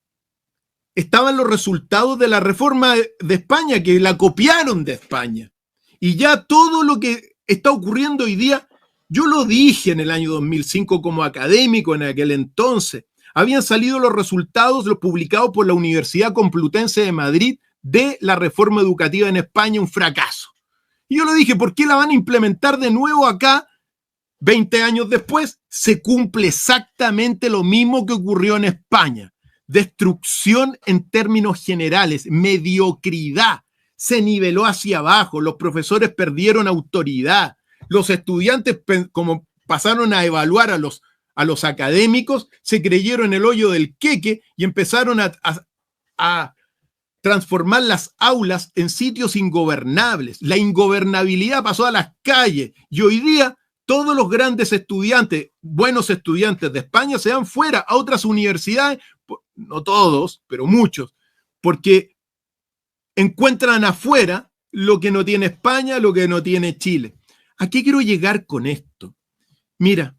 [SPEAKER 2] estaban los resultados de la reforma de España, que la copiaron de España. Y ya todo lo que está ocurriendo hoy día, yo lo dije en el año 2005 como académico en aquel entonces, habían salido los resultados, los publicados por la Universidad Complutense de Madrid, de la reforma educativa en España, un fracaso. Y yo lo dije, ¿por qué la van a implementar de nuevo acá? 20 años después, se cumple exactamente lo mismo que ocurrió en España. Destrucción en términos generales, mediocridad, se niveló hacia abajo, los profesores perdieron autoridad, los estudiantes, como pasaron a evaluar a los académicos, se creyeron en el hoyo del queque y empezaron a transformar las aulas en sitios ingobernables. La ingobernabilidad pasó a las calles y hoy día todos los grandes estudiantes, buenos estudiantes de España, se van fuera a otras universidades, no todos, pero muchos, porque encuentran afuera lo que no tiene España, lo que no tiene Chile. ¿A qué quiero llegar con esto? Mira,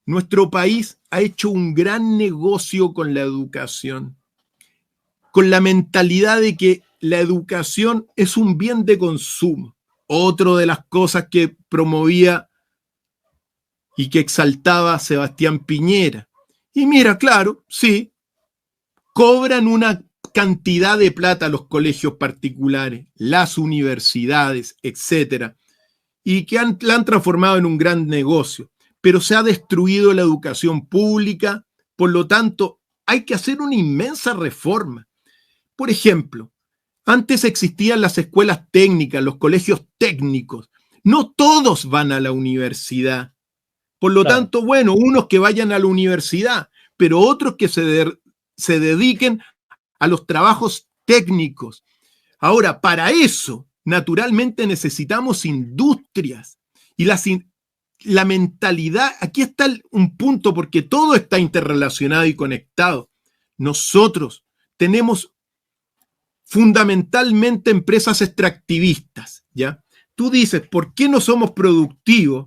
[SPEAKER 2] nuestro país ha hecho un gran negocio con la educación, con la mentalidad de que la educación es un bien de consumo. Otra de las cosas que promovía y que exaltaba Sebastián Piñera. Y mira, claro, sí, cobran una cantidad de plata los colegios particulares, las universidades, etcétera, y que la han transformado en un gran negocio. Pero se ha destruido la educación pública, por lo tanto, hay que hacer una inmensa reforma. Por ejemplo, Antes existían las escuelas técnicas, los colegios técnicos. No todos van a la universidad. Por lo tanto, bueno, unos que vayan a la universidad, pero otros que se dediquen a los trabajos técnicos. Ahora, para eso, naturalmente necesitamos industrias. Y la mentalidad, aquí está un punto, porque todo está interrelacionado y conectado. Nosotros tenemos fundamentalmente empresas extractivistas, ¿ya? Tú dices, ¿por qué no somos productivos?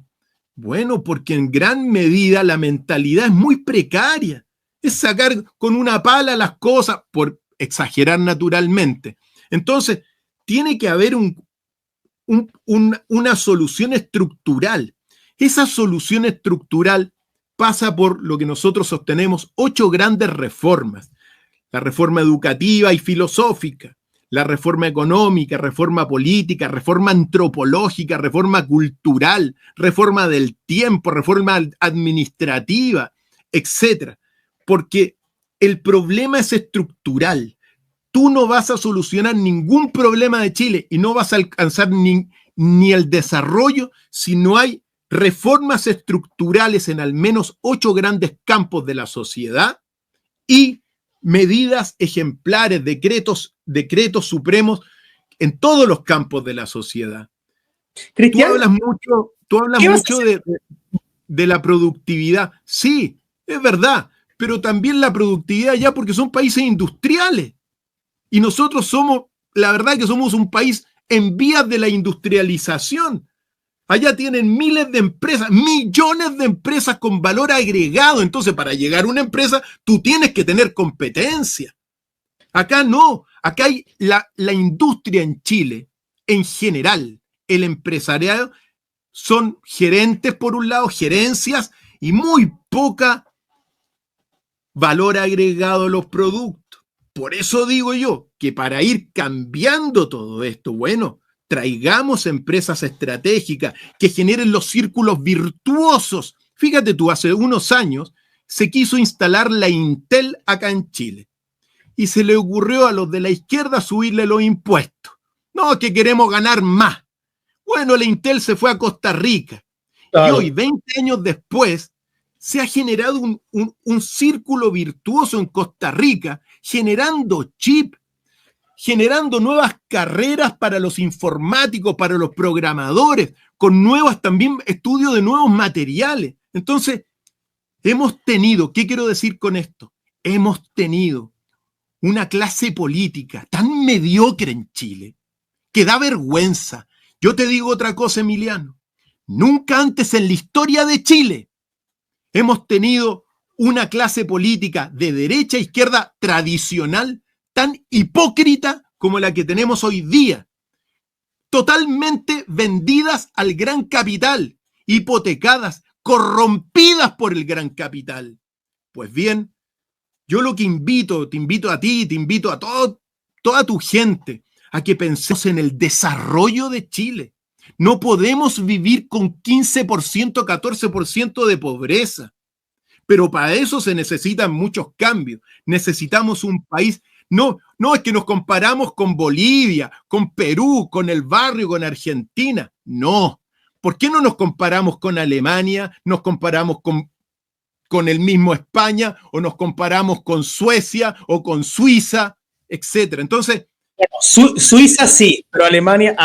[SPEAKER 2] Bueno, porque en gran medida la mentalidad es muy precaria. Es sacar con una pala las cosas, por exagerar naturalmente. Entonces, tiene que haber una solución estructural. Esa solución estructural pasa por lo que nosotros sostenemos 8 grandes reformas. La reforma educativa y filosófica, la reforma económica, reforma política, reforma antropológica, reforma cultural, reforma del tiempo, reforma administrativa, etc. Porque el problema es estructural. Tú no vas a solucionar ningún problema de Chile y no vas a alcanzar ni el desarrollo si no hay reformas estructurales en al menos 8 grandes campos de la sociedad y medidas ejemplares, decretos supremos en todos los campos de la sociedad.
[SPEAKER 1] Cristian,
[SPEAKER 2] tú hablas mucho de la productividad. Sí, es verdad, pero también la productividad ya porque son países industriales. Y nosotros somos, la verdad que somos un país en vías de la industrialización. Allá tienen miles de empresas, millones de empresas con valor agregado. Entonces, para llegar a una empresa, tú tienes que tener competencia. Acá no. Acá hay la industria en Chile, en general, el empresariado, son gerentes por un lado, gerencias, y muy poca valor agregado a los productos. Por eso digo yo que para ir cambiando todo esto, bueno, traigamos empresas estratégicas que generen los círculos virtuosos. Fíjate tú, hace unos años se quiso instalar la Intel acá en Chile y se le ocurrió a los de la izquierda subirle los impuestos. No, que queremos ganar más. Bueno, la Intel se fue a Costa Rica. Claro. Y hoy, 20 años después, se ha generado un círculo virtuoso en Costa Rica, generando chip, generando nuevas carreras para los informáticos, para los programadores, con nuevos también estudios de nuevos materiales. Entonces, hemos tenido, ¿qué quiero decir con esto? Hemos tenido una clase política tan mediocre en Chile que da vergüenza. Yo te digo otra cosa, Emiliano. Nunca antes en la historia de Chile hemos tenido una clase política de derecha e izquierda tradicional tan hipócrita como la que tenemos hoy día, totalmente vendidas al gran capital, hipotecadas, corrompidas por el gran capital. Pues bien, yo lo que te invito a ti, te invito a toda tu gente, a que pensemos en el desarrollo de Chile. No podemos vivir con 15%, 14% de pobreza, pero para eso se necesitan muchos cambios. Necesitamos un país. No es que nos comparamos con Bolivia, con Perú, con el barrio, con Argentina. No. ¿Por qué no nos comparamos con Alemania? Nos comparamos con el mismo España o nos comparamos con Suecia o con Suiza, etcétera. Entonces,
[SPEAKER 1] Suiza sí, pero Alemania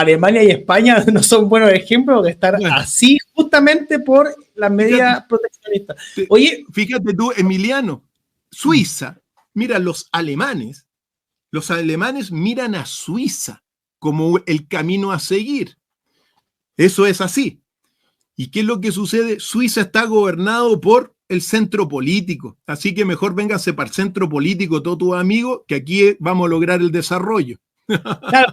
[SPEAKER 1] y España no son buenos ejemplos de estar así justamente por las medidas proteccionistas.
[SPEAKER 2] Oye, fíjate tú, Emiliano, Suiza, mira, los alemanes miran a Suiza como el camino a seguir. Eso es así. ¿Y qué es lo que sucede? Suiza está gobernado por el centro político. Así que mejor vénganse para el centro político todos tus amigos, que aquí vamos a lograr el desarrollo.
[SPEAKER 1] Claro,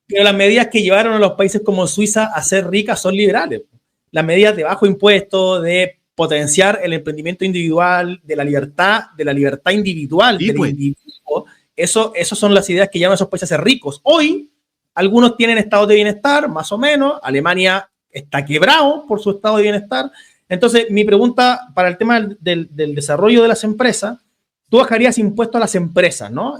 [SPEAKER 1] pero las medidas que llevaron a los países como Suiza a ser ricas son liberales. Las medidas de bajo impuesto, de potenciar el emprendimiento individual, de la libertad individual, sí, del individuo. Esas son las ideas que llevan a esos países a ser ricos. Hoy, algunos tienen estados de bienestar, más o menos. Alemania está quebrado por su estado de bienestar. Entonces, mi pregunta para el tema del desarrollo de las empresas, tú bajarías impuestos a las empresas, ¿no?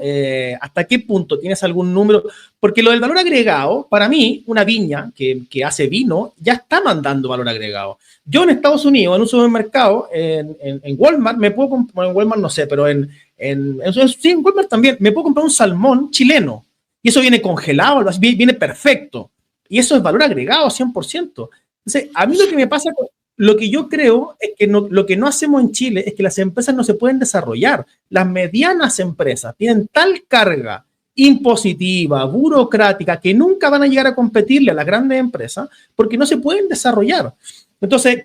[SPEAKER 1] ¿Hasta qué punto tienes algún número? Porque lo del valor agregado, para mí, una viña que hace vino ya está mandando valor agregado. Yo en Estados Unidos, en un supermercado, en Walmart, me puedo comprar, bueno, en Walmart no sé, pero sí, en Walmart también, me puedo comprar un salmón chileno. Y eso viene congelado, viene perfecto. Y eso es valor agregado 100%. Entonces, a mí lo que me pasa, lo que yo creo es que lo que no hacemos en Chile es que las empresas no se pueden desarrollar. Las medianas empresas tienen tal carga impositiva, burocrática, que nunca van a llegar a competirle a las grandes empresas porque no se pueden desarrollar. Entonces,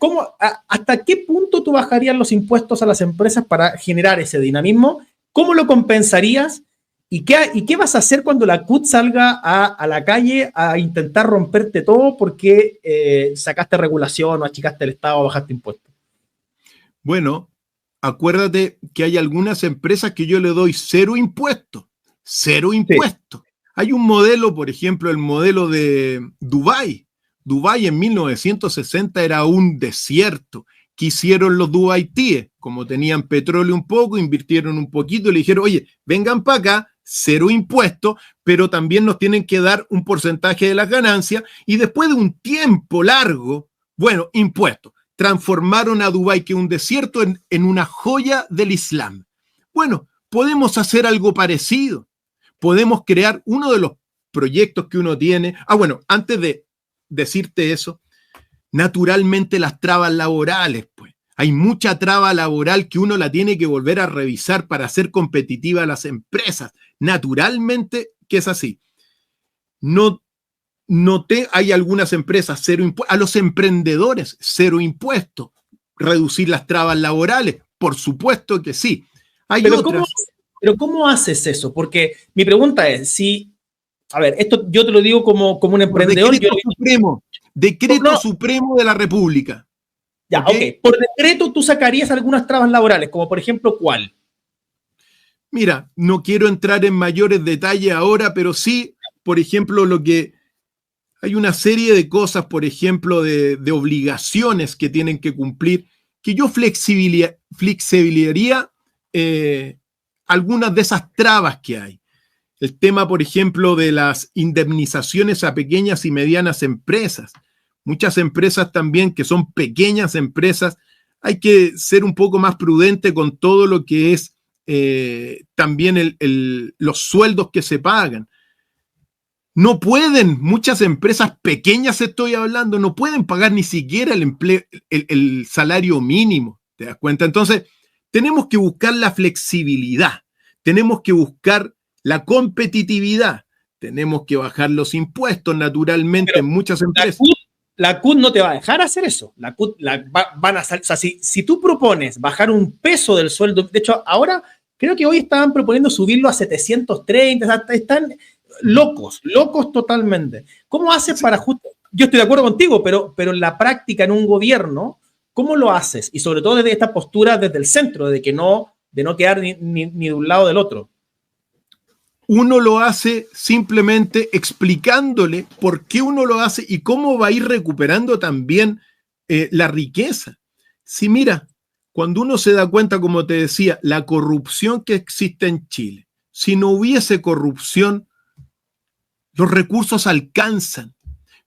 [SPEAKER 1] ¿hasta qué punto tú bajarías los impuestos a las empresas para generar ese dinamismo? ¿Cómo lo compensarías? ¿Y qué vas a hacer cuando la CUT salga a la calle a intentar romperte todo porque sacaste regulación o achicaste el Estado o bajaste impuestos?
[SPEAKER 2] Bueno, acuérdate que hay algunas empresas que yo le doy cero impuestos. Cero impuestos. Sí. Hay un modelo, por ejemplo, el modelo de Dubái. Dubái en 1960 era un desierto. ¿Qué hicieron los dubaitíes? Como tenían petróleo un poco, invirtieron un poquito y le dijeron, oye, vengan para acá, cero impuestos, pero también nos tienen que dar un porcentaje de las ganancias y después de un tiempo largo, bueno, impuestos. Transformaron a Dubái, que es un desierto, en una joya del Islam. Bueno, podemos hacer algo parecido. Podemos crear uno de los proyectos que uno tiene. Bueno, antes de decirte eso, naturalmente las trabas laborales, pues. Hay mucha traba laboral que uno la tiene que volver a revisar para hacer competitiva a las empresas. Naturalmente que es así. Hay algunas empresas cero impuestos. A los emprendedores cero impuestos. Reducir las trabas laborales, por supuesto que sí. Hay otras.
[SPEAKER 1] Pero ¿cómo haces eso? Porque mi pregunta es, a ver, esto yo te lo digo como un emprendedor.
[SPEAKER 2] Decreto Supremo de la República.
[SPEAKER 1] Ya, ¿okay? Por decreto tú sacarías algunas trabas laborales, como por ejemplo, ¿cuál?
[SPEAKER 2] Mira, no quiero entrar en mayores detalles ahora, pero sí, por ejemplo, hay una serie de cosas, por ejemplo, de obligaciones que tienen que cumplir, que yo flexibilizaría algunas de esas trabas que hay. El tema, por ejemplo, de las indemnizaciones a pequeñas y medianas empresas. Muchas empresas también que son pequeñas empresas, hay que ser un poco más prudente con todo lo que es también los sueldos que se pagan. No pueden, muchas empresas pequeñas estoy hablando, no pueden pagar ni siquiera el salario mínimo, ¿te das cuenta? Entonces, tenemos que buscar la flexibilidad, tenemos que buscar la competitividad, tenemos que bajar los impuestos naturalmente en muchas empresas.
[SPEAKER 1] La CUT no te va a dejar hacer eso. La CUT van a salir. O sea, si tú propones bajar un peso del sueldo, de hecho, ahora creo que hoy estaban proponiendo subirlo a 730, o sea, están locos totalmente. ¿Cómo haces para justo? Yo estoy de acuerdo contigo, pero en la práctica, en un gobierno, ¿cómo lo haces? Y sobre todo desde esta postura, desde el centro, de no quedar ni de un lado del otro.
[SPEAKER 2] Uno lo hace simplemente explicándole por qué uno lo hace y cómo va a ir recuperando también la riqueza. Sí, mira, cuando uno se da cuenta, como te decía, la corrupción que existe en Chile, si no hubiese corrupción, los recursos alcanzan,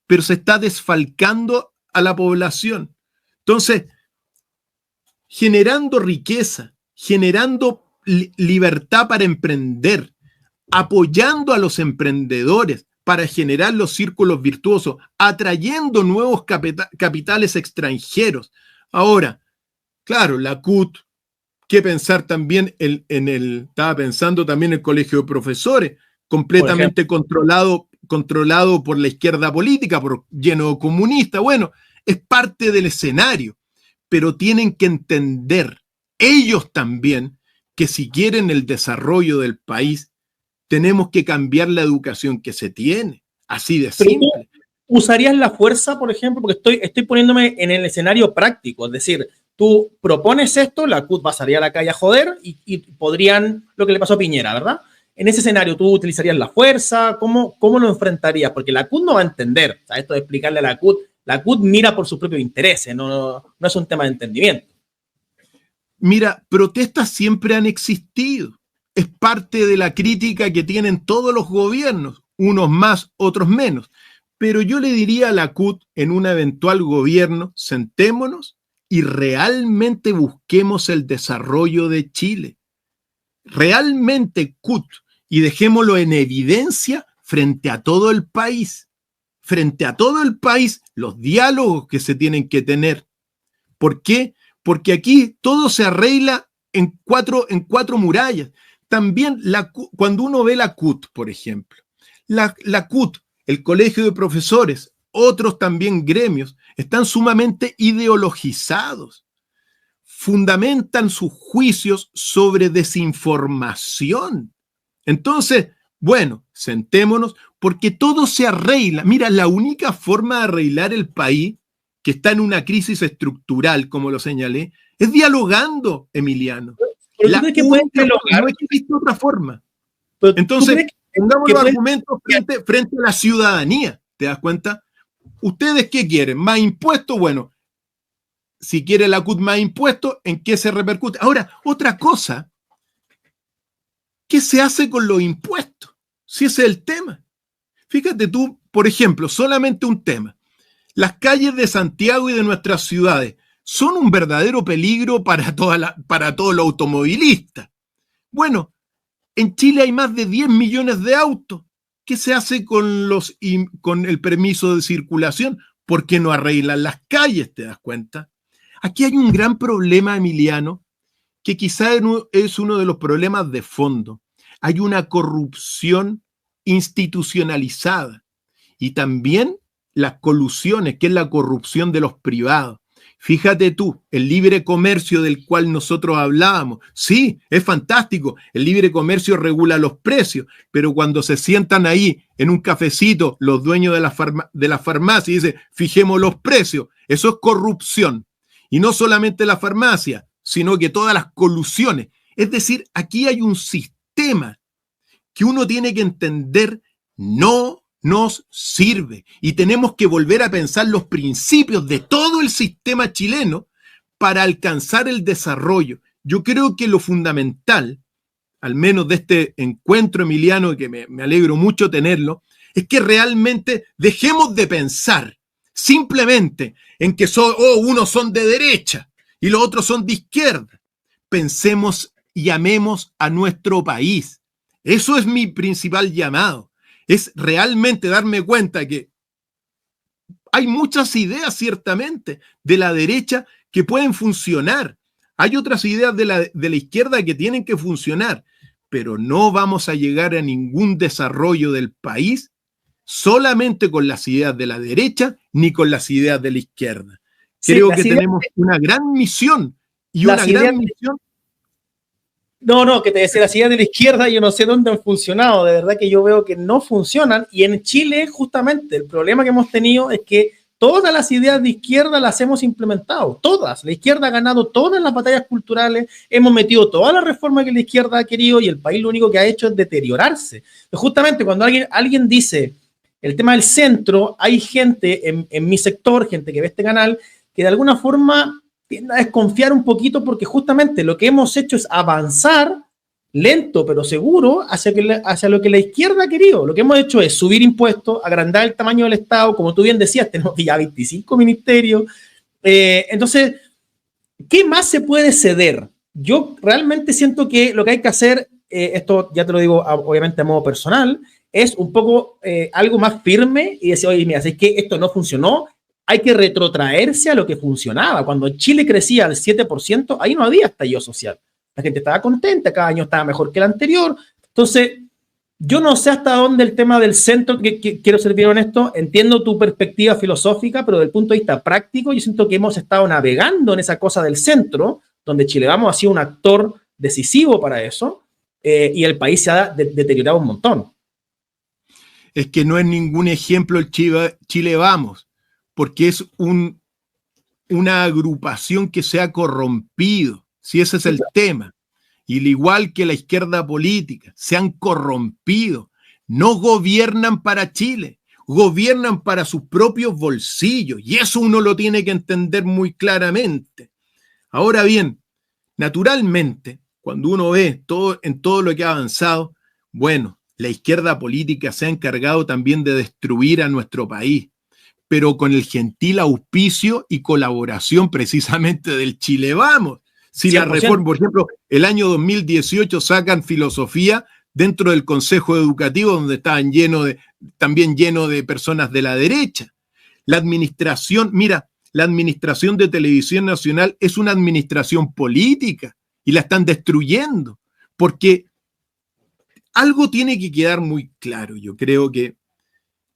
[SPEAKER 2] pero se está desfalcando a la población. Entonces, generando riqueza, generando libertad para emprender, apoyando a los emprendedores para generar los círculos virtuosos, atrayendo nuevos capitales extranjeros. Ahora, claro, la CUT, ¿qué pensar también estaba pensando también el colegio de profesores, completamente controlado por la izquierda política, lleno de comunistas? Bueno, es parte del escenario, pero tienen que entender ellos también que si quieren el desarrollo del país, tenemos que cambiar la educación que se tiene, así de simple.
[SPEAKER 1] ¿Usarías la fuerza, por ejemplo? Porque estoy poniéndome en el escenario práctico, es decir, tú propones esto, la CUT va a salir a la calle a joder y podrían, lo que le pasó a Piñera, ¿verdad? En ese escenario, ¿tú utilizarías la fuerza? ¿Cómo lo enfrentarías? Porque la CUT no va a entender, o sea, esto de explicarle a la CUT mira por sus propios intereses, no es un tema de entendimiento.
[SPEAKER 2] Mira, protestas siempre han existido. Es parte de la crítica que tienen todos los gobiernos, unos más, otros menos. Pero yo le diría a la CUT en un eventual gobierno, sentémonos y realmente busquemos el desarrollo de Chile. Realmente CUT, y dejémoslo en evidencia frente a todo el país. Frente a todo el país, los diálogos que se tienen que tener. ¿Por qué? Porque aquí todo se arregla en cuatro murallas. También cuando uno ve la CUT, por ejemplo, la CUT, el Colegio de Profesores, otros también gremios, están sumamente ideologizados. Fundamentan sus juicios sobre desinformación. Entonces, bueno, sentémonos porque todo se arregla. Mira, la única forma de arreglar el país, que está en una crisis estructural, como lo señalé, es dialogando, Emiliano.
[SPEAKER 1] ¿Pero tú crees que pueden dialogar?
[SPEAKER 2] No existe otra forma. Entonces, pongamos los argumentos frente a la ciudadanía. ¿Te das cuenta? ¿Ustedes qué quieren? ¿Más impuestos? Bueno, si quiere la CUT más impuestos, ¿en qué se repercute? Ahora, otra cosa, ¿qué se hace con los impuestos? Si ese es el tema. Fíjate tú, por ejemplo, solamente un tema. Las calles de Santiago y de nuestras ciudades son un verdadero peligro para todos los automovilistas. Bueno, en Chile hay más de 10 millones de autos. ¿Qué se hace con el permiso de circulación? ¿Por qué no arreglan las calles? ¿Te das cuenta? Aquí hay un gran problema, Emiliano, que quizá es uno de los problemas de fondo. Hay una corrupción institucionalizada y también las colusiones, que es la corrupción de los privados. Fíjate tú, el libre comercio del cual nosotros hablábamos, sí, es fantástico, el libre comercio regula los precios, pero cuando se sientan ahí en un cafecito los dueños de la farmacia y dicen, fijemos los precios, eso es corrupción. Y no solamente la farmacia, sino que todas las colusiones. Es decir, aquí hay un sistema que uno tiene que entender no nos sirve y tenemos que volver a pensar los principios de todo el sistema chileno para alcanzar el desarrollo. Yo creo que lo fundamental, al menos de este encuentro, Emiliano, que me alegro mucho tenerlo, es que realmente dejemos de pensar simplemente en que unos son de derecha y los otros son de izquierda. Pensemos y amemos a nuestro país. Eso es mi principal llamado. Es realmente darme cuenta que hay muchas ideas, ciertamente, de la derecha que pueden funcionar. Hay otras ideas de la izquierda que tienen que funcionar, pero no vamos a llegar a ningún desarrollo del país solamente con las ideas de la derecha ni con las ideas de la izquierda. Creo que tenemos una gran misión y una gran misión.
[SPEAKER 1] No, que te decía, las ideas de la izquierda yo no sé dónde han funcionado, de verdad que yo veo que no funcionan, y en Chile justamente el problema que hemos tenido es que todas las ideas de izquierda las hemos implementado, todas. La izquierda ha ganado todas las batallas culturales, hemos metido todas las reformas que la izquierda ha querido y el país lo único que ha hecho es deteriorarse. Pero justamente cuando alguien dice el tema del centro, hay gente en mi sector, gente que ve este canal, que de alguna forma tiende a desconfiar un poquito porque justamente lo que hemos hecho es avanzar lento pero seguro hacia lo que la izquierda ha querido. Lo que hemos hecho es subir impuestos, agrandar el tamaño del Estado, como tú bien decías, tenemos ya 25 ministerios. Entonces, ¿qué más se puede ceder? Yo realmente siento que lo que hay que hacer, esto ya te lo digo obviamente a modo personal, es un poco algo más firme y decir, oye, mira, si es que esto no funcionó, hay que retrotraerse a lo que funcionaba. Cuando Chile crecía al 7%, ahí no había estallido social. La gente estaba contenta, cada año estaba mejor que el anterior. Entonces, yo no sé hasta dónde el tema del centro, que quiero ser bien honesto, entiendo tu perspectiva filosófica, pero desde el punto de vista práctico, yo siento que hemos estado navegando en esa cosa del centro, donde Chile Vamos ha sido un actor decisivo para eso, y el país se ha deteriorado un montón.
[SPEAKER 2] Es que no es ningún ejemplo el Chile Vamos, porque es una agrupación que se ha corrompido, si ese es el tema. Y al igual que la izquierda política, se han corrompido. No gobiernan para Chile, gobiernan para sus propios bolsillos. Y eso uno lo tiene que entender muy claramente. Ahora bien, Naturalmente, cuando uno ve todo lo que ha avanzado, bueno, la izquierda política se ha encargado también de destruir a nuestro país, pero con el gentil auspicio y colaboración precisamente del Chile Vamos. Si la
[SPEAKER 1] 100%.
[SPEAKER 2] reforma, por ejemplo, el año 2018 sacan filosofía dentro del Consejo Educativo, donde estaban también lleno de personas de la derecha. La administración, mira, la administración de Televisión Nacional es una administración política y la están destruyendo, porque algo tiene que quedar muy claro. Yo creo que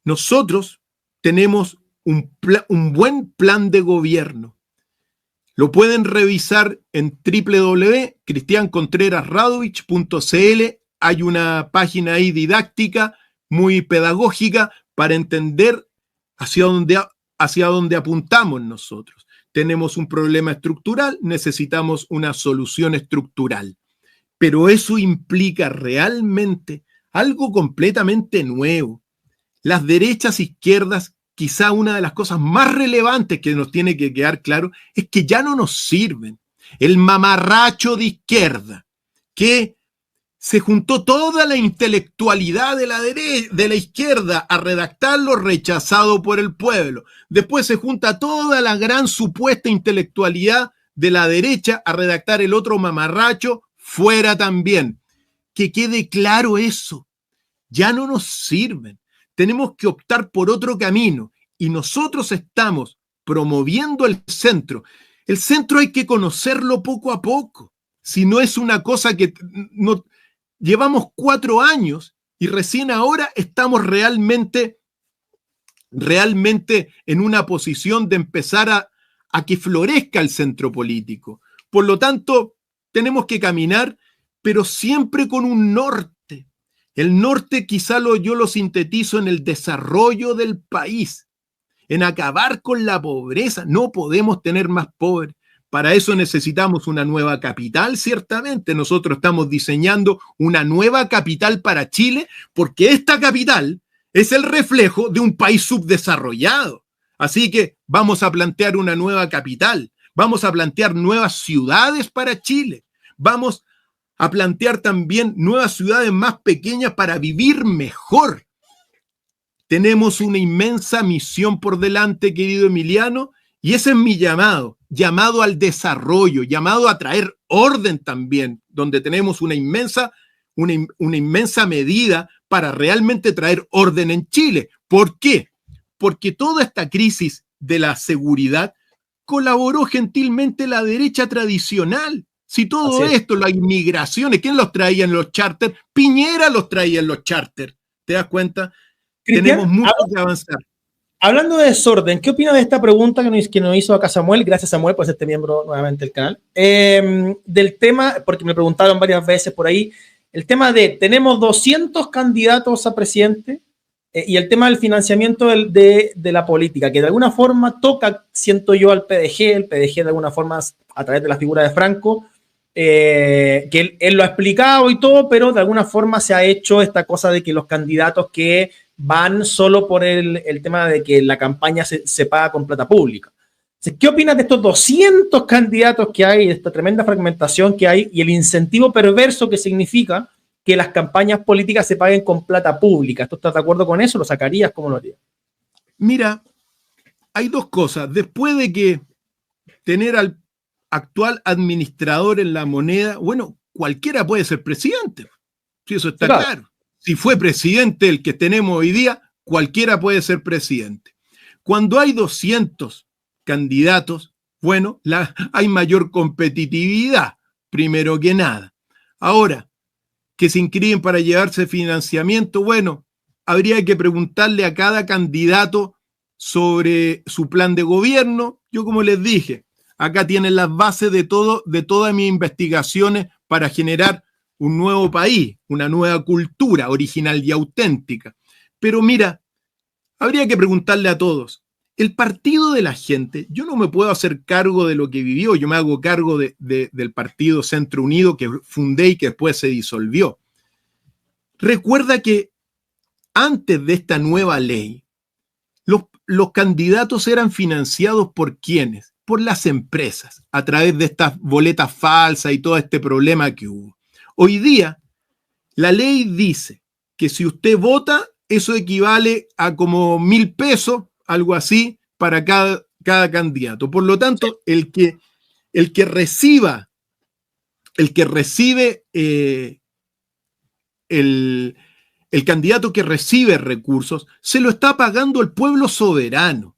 [SPEAKER 2] nosotros tenemos un buen plan de gobierno. Lo pueden revisar en www.cristiancontrerasradovich.cl. Hay una página ahí didáctica, muy pedagógica, para entender hacia dónde apuntamos nosotros. Tenemos un problema estructural, necesitamos una solución estructural. Pero eso implica realmente algo completamente nuevo. Las derechas, izquierdas, quizá una de las cosas más relevantes que nos tiene que quedar claro es que ya no nos sirven. El mamarracho de izquierda, que se juntó toda la intelectualidad de la izquierda a redactar lo rechazado por el pueblo. Después se junta toda la gran supuesta intelectualidad de la derecha a redactar el otro mamarracho, fuera también. Que quede claro eso. Ya no nos sirven. Tenemos que optar por otro camino y nosotros estamos promoviendo el centro. El centro hay que conocerlo poco a poco. Si no es una cosa que no llevamos 4 años y recién ahora estamos realmente en una posición de empezar a que florezca el centro político. Por lo tanto, tenemos que caminar, pero siempre con un norte. El norte quizá yo lo sintetizo en el desarrollo del país, en acabar con la pobreza. No podemos tener más pobres. Para eso necesitamos una nueva capital, ciertamente. Nosotros estamos diseñando una nueva capital para Chile, porque esta capital es el reflejo de un país subdesarrollado. Así que vamos a plantear una nueva capital, vamos a plantear nuevas ciudades para Chile, vamos a plantear también nuevas ciudades más pequeñas para vivir mejor. Tenemos una inmensa misión por delante, querido Emiliano, y ese es mi llamado al desarrollo, llamado a traer orden también, donde tenemos una inmensa medida para realmente traer orden en Chile. ¿Por qué? Porque toda esta crisis de la seguridad colaboró gentilmente la derecha tradicional. Si todo esto, las inmigraciones, ¿quién los traía en los charters? Piñera los traía en los charters. ¿Te das cuenta?
[SPEAKER 1] Cristian,
[SPEAKER 2] tenemos mucho que avanzar.
[SPEAKER 1] Hablando de desorden, ¿qué opinas de esta pregunta que nos hizo acá Samuel? Gracias, Samuel, por ser miembro nuevamente del canal. Del tema, porque me preguntaron varias veces por ahí, el tema de tenemos 200 candidatos a presidente y el tema del financiamiento de la política, que de alguna forma toca, siento yo, al PDG, el PDG de alguna forma a través de la figura de Franco, que él lo ha explicado y todo, pero de alguna forma se ha hecho esta cosa de que los candidatos que van solo por el tema de que la campaña se paga con plata pública. ¿Qué opinas de estos 200 candidatos que hay, de esta tremenda fragmentación que hay y el incentivo perverso que significa que las campañas políticas se paguen con plata pública? ¿Tú estás de acuerdo con eso? ¿Lo sacarías? ¿Cómo lo harías?
[SPEAKER 2] Mira, hay dos cosas. Después de que tener al actual administrador en la moneda, bueno, cualquiera puede ser presidente. Si eso está claro. Si fue presidente el que tenemos hoy día, cualquiera puede ser presidente. Cuando hay 200 candidatos, bueno, hay mayor competitividad, primero que nada. Ahora, que se inscriben para llevarse financiamiento, bueno, habría que preguntarle a cada candidato sobre su plan de gobierno. Yo, como les dije, acá tienen las bases de todas mis investigaciones para generar un nuevo país, una nueva cultura original y auténtica. Pero mira, habría que preguntarle a todos. El partido de la gente, yo no me puedo hacer cargo de lo que vivió, yo me hago cargo del partido Centro Unido que fundé y que después se disolvió. Recuerda que antes de esta nueva ley, los candidatos eran financiados ¿por quiénes? por las empresas a través de estas boletas falsas y todo este problema que hubo. Hoy día, la ley dice que si usted vota, eso equivale a como 1.000 pesos, algo así, para cada candidato. Por lo tanto, el que recibe el candidato que recibe recursos, se lo está pagando el pueblo soberano.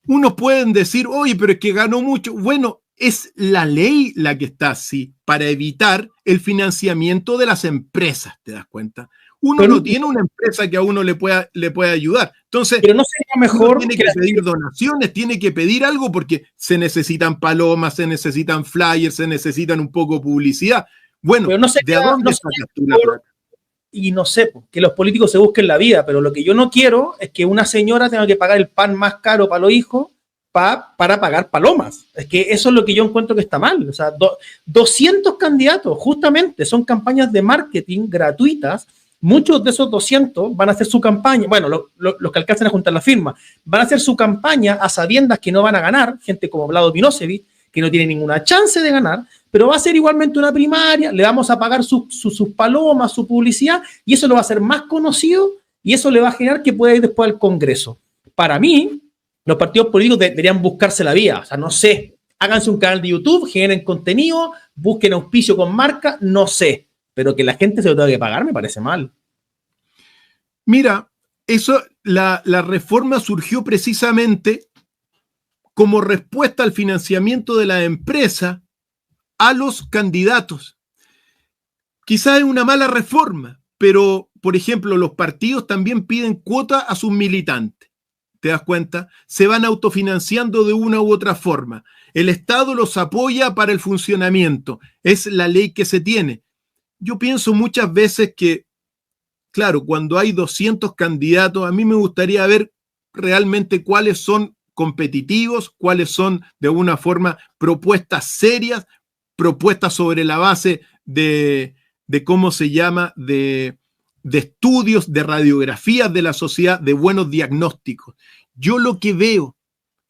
[SPEAKER 2] Unos pueden decir, oye, pero es que ganó mucho. Bueno, es la ley la que está así para evitar el financiamiento de las empresas, ¿te das cuenta? Uno no tiene una empresa que a uno le pueda ayudar. Entonces,
[SPEAKER 1] pero no sería mejor
[SPEAKER 2] tiene que pedir donaciones, tiene que pedir algo porque se necesitan palomas, se necesitan flyers, se necesitan un poco de publicidad. Bueno,
[SPEAKER 1] pero no sería,
[SPEAKER 2] ¿de dónde sacas tú la plata?
[SPEAKER 1] Y no sé, que los políticos se busquen la vida, pero lo que yo no quiero es que una señora tenga que pagar el pan más caro para los hijos para pagar palomas. Es que eso es lo que yo encuentro que está mal. O sea, 200 candidatos, justamente, son campañas de marketing gratuitas. Muchos de esos 200 van a hacer su campaña, bueno, los que alcancen a juntar la firma, van a hacer su campaña a sabiendas que no van a ganar, gente como Vlado Pinocevic, que no tiene ninguna chance de ganar, pero va a ser igualmente una primaria, le vamos a pagar sus palomas, su publicidad, y eso lo va a hacer más conocido, y eso le va a generar que pueda ir después al Congreso. Para mí, los partidos políticos deberían buscarse la vía, o sea, no sé, háganse un canal de YouTube, generen contenido, busquen auspicio con marca, no sé, pero que la gente se lo tenga que pagar me parece mal.
[SPEAKER 2] Mira, la reforma surgió precisamente como respuesta al financiamiento de la empresa a los candidatos. Quizás es una mala reforma, pero, por ejemplo, los partidos también piden cuota a sus militantes. ¿Te das cuenta? Se van autofinanciando de una u otra forma. El Estado los apoya para el funcionamiento. Es la ley que se tiene. Yo pienso muchas veces que, claro, cuando hay 200 candidatos, a mí me gustaría ver realmente cuáles son competitivos, cuáles son de alguna forma propuestas serias, propuestas sobre la base de cómo se llama, de estudios, de radiografías de la sociedad, de buenos diagnósticos. Yo lo que veo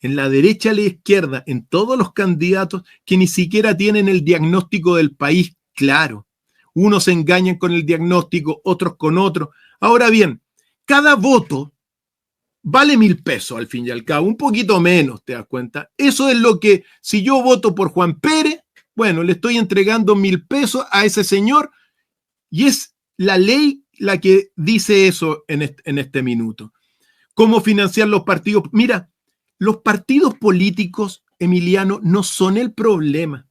[SPEAKER 2] en la derecha y la izquierda, en todos los candidatos, que ni siquiera tienen el diagnóstico del país claro. Unos se engañan con el diagnóstico, otros con otro. Ahora bien, cada voto vale 1.000 pesos al fin y al cabo, un poquito menos, ¿te das cuenta? Eso es lo que, si yo voto por Juan Pérez, bueno, le estoy entregando 1.000 pesos a ese señor y es la ley la que dice eso en este minuto. ¿Cómo financiar los partidos? Mira, los partidos políticos, Emiliano, no son el problema.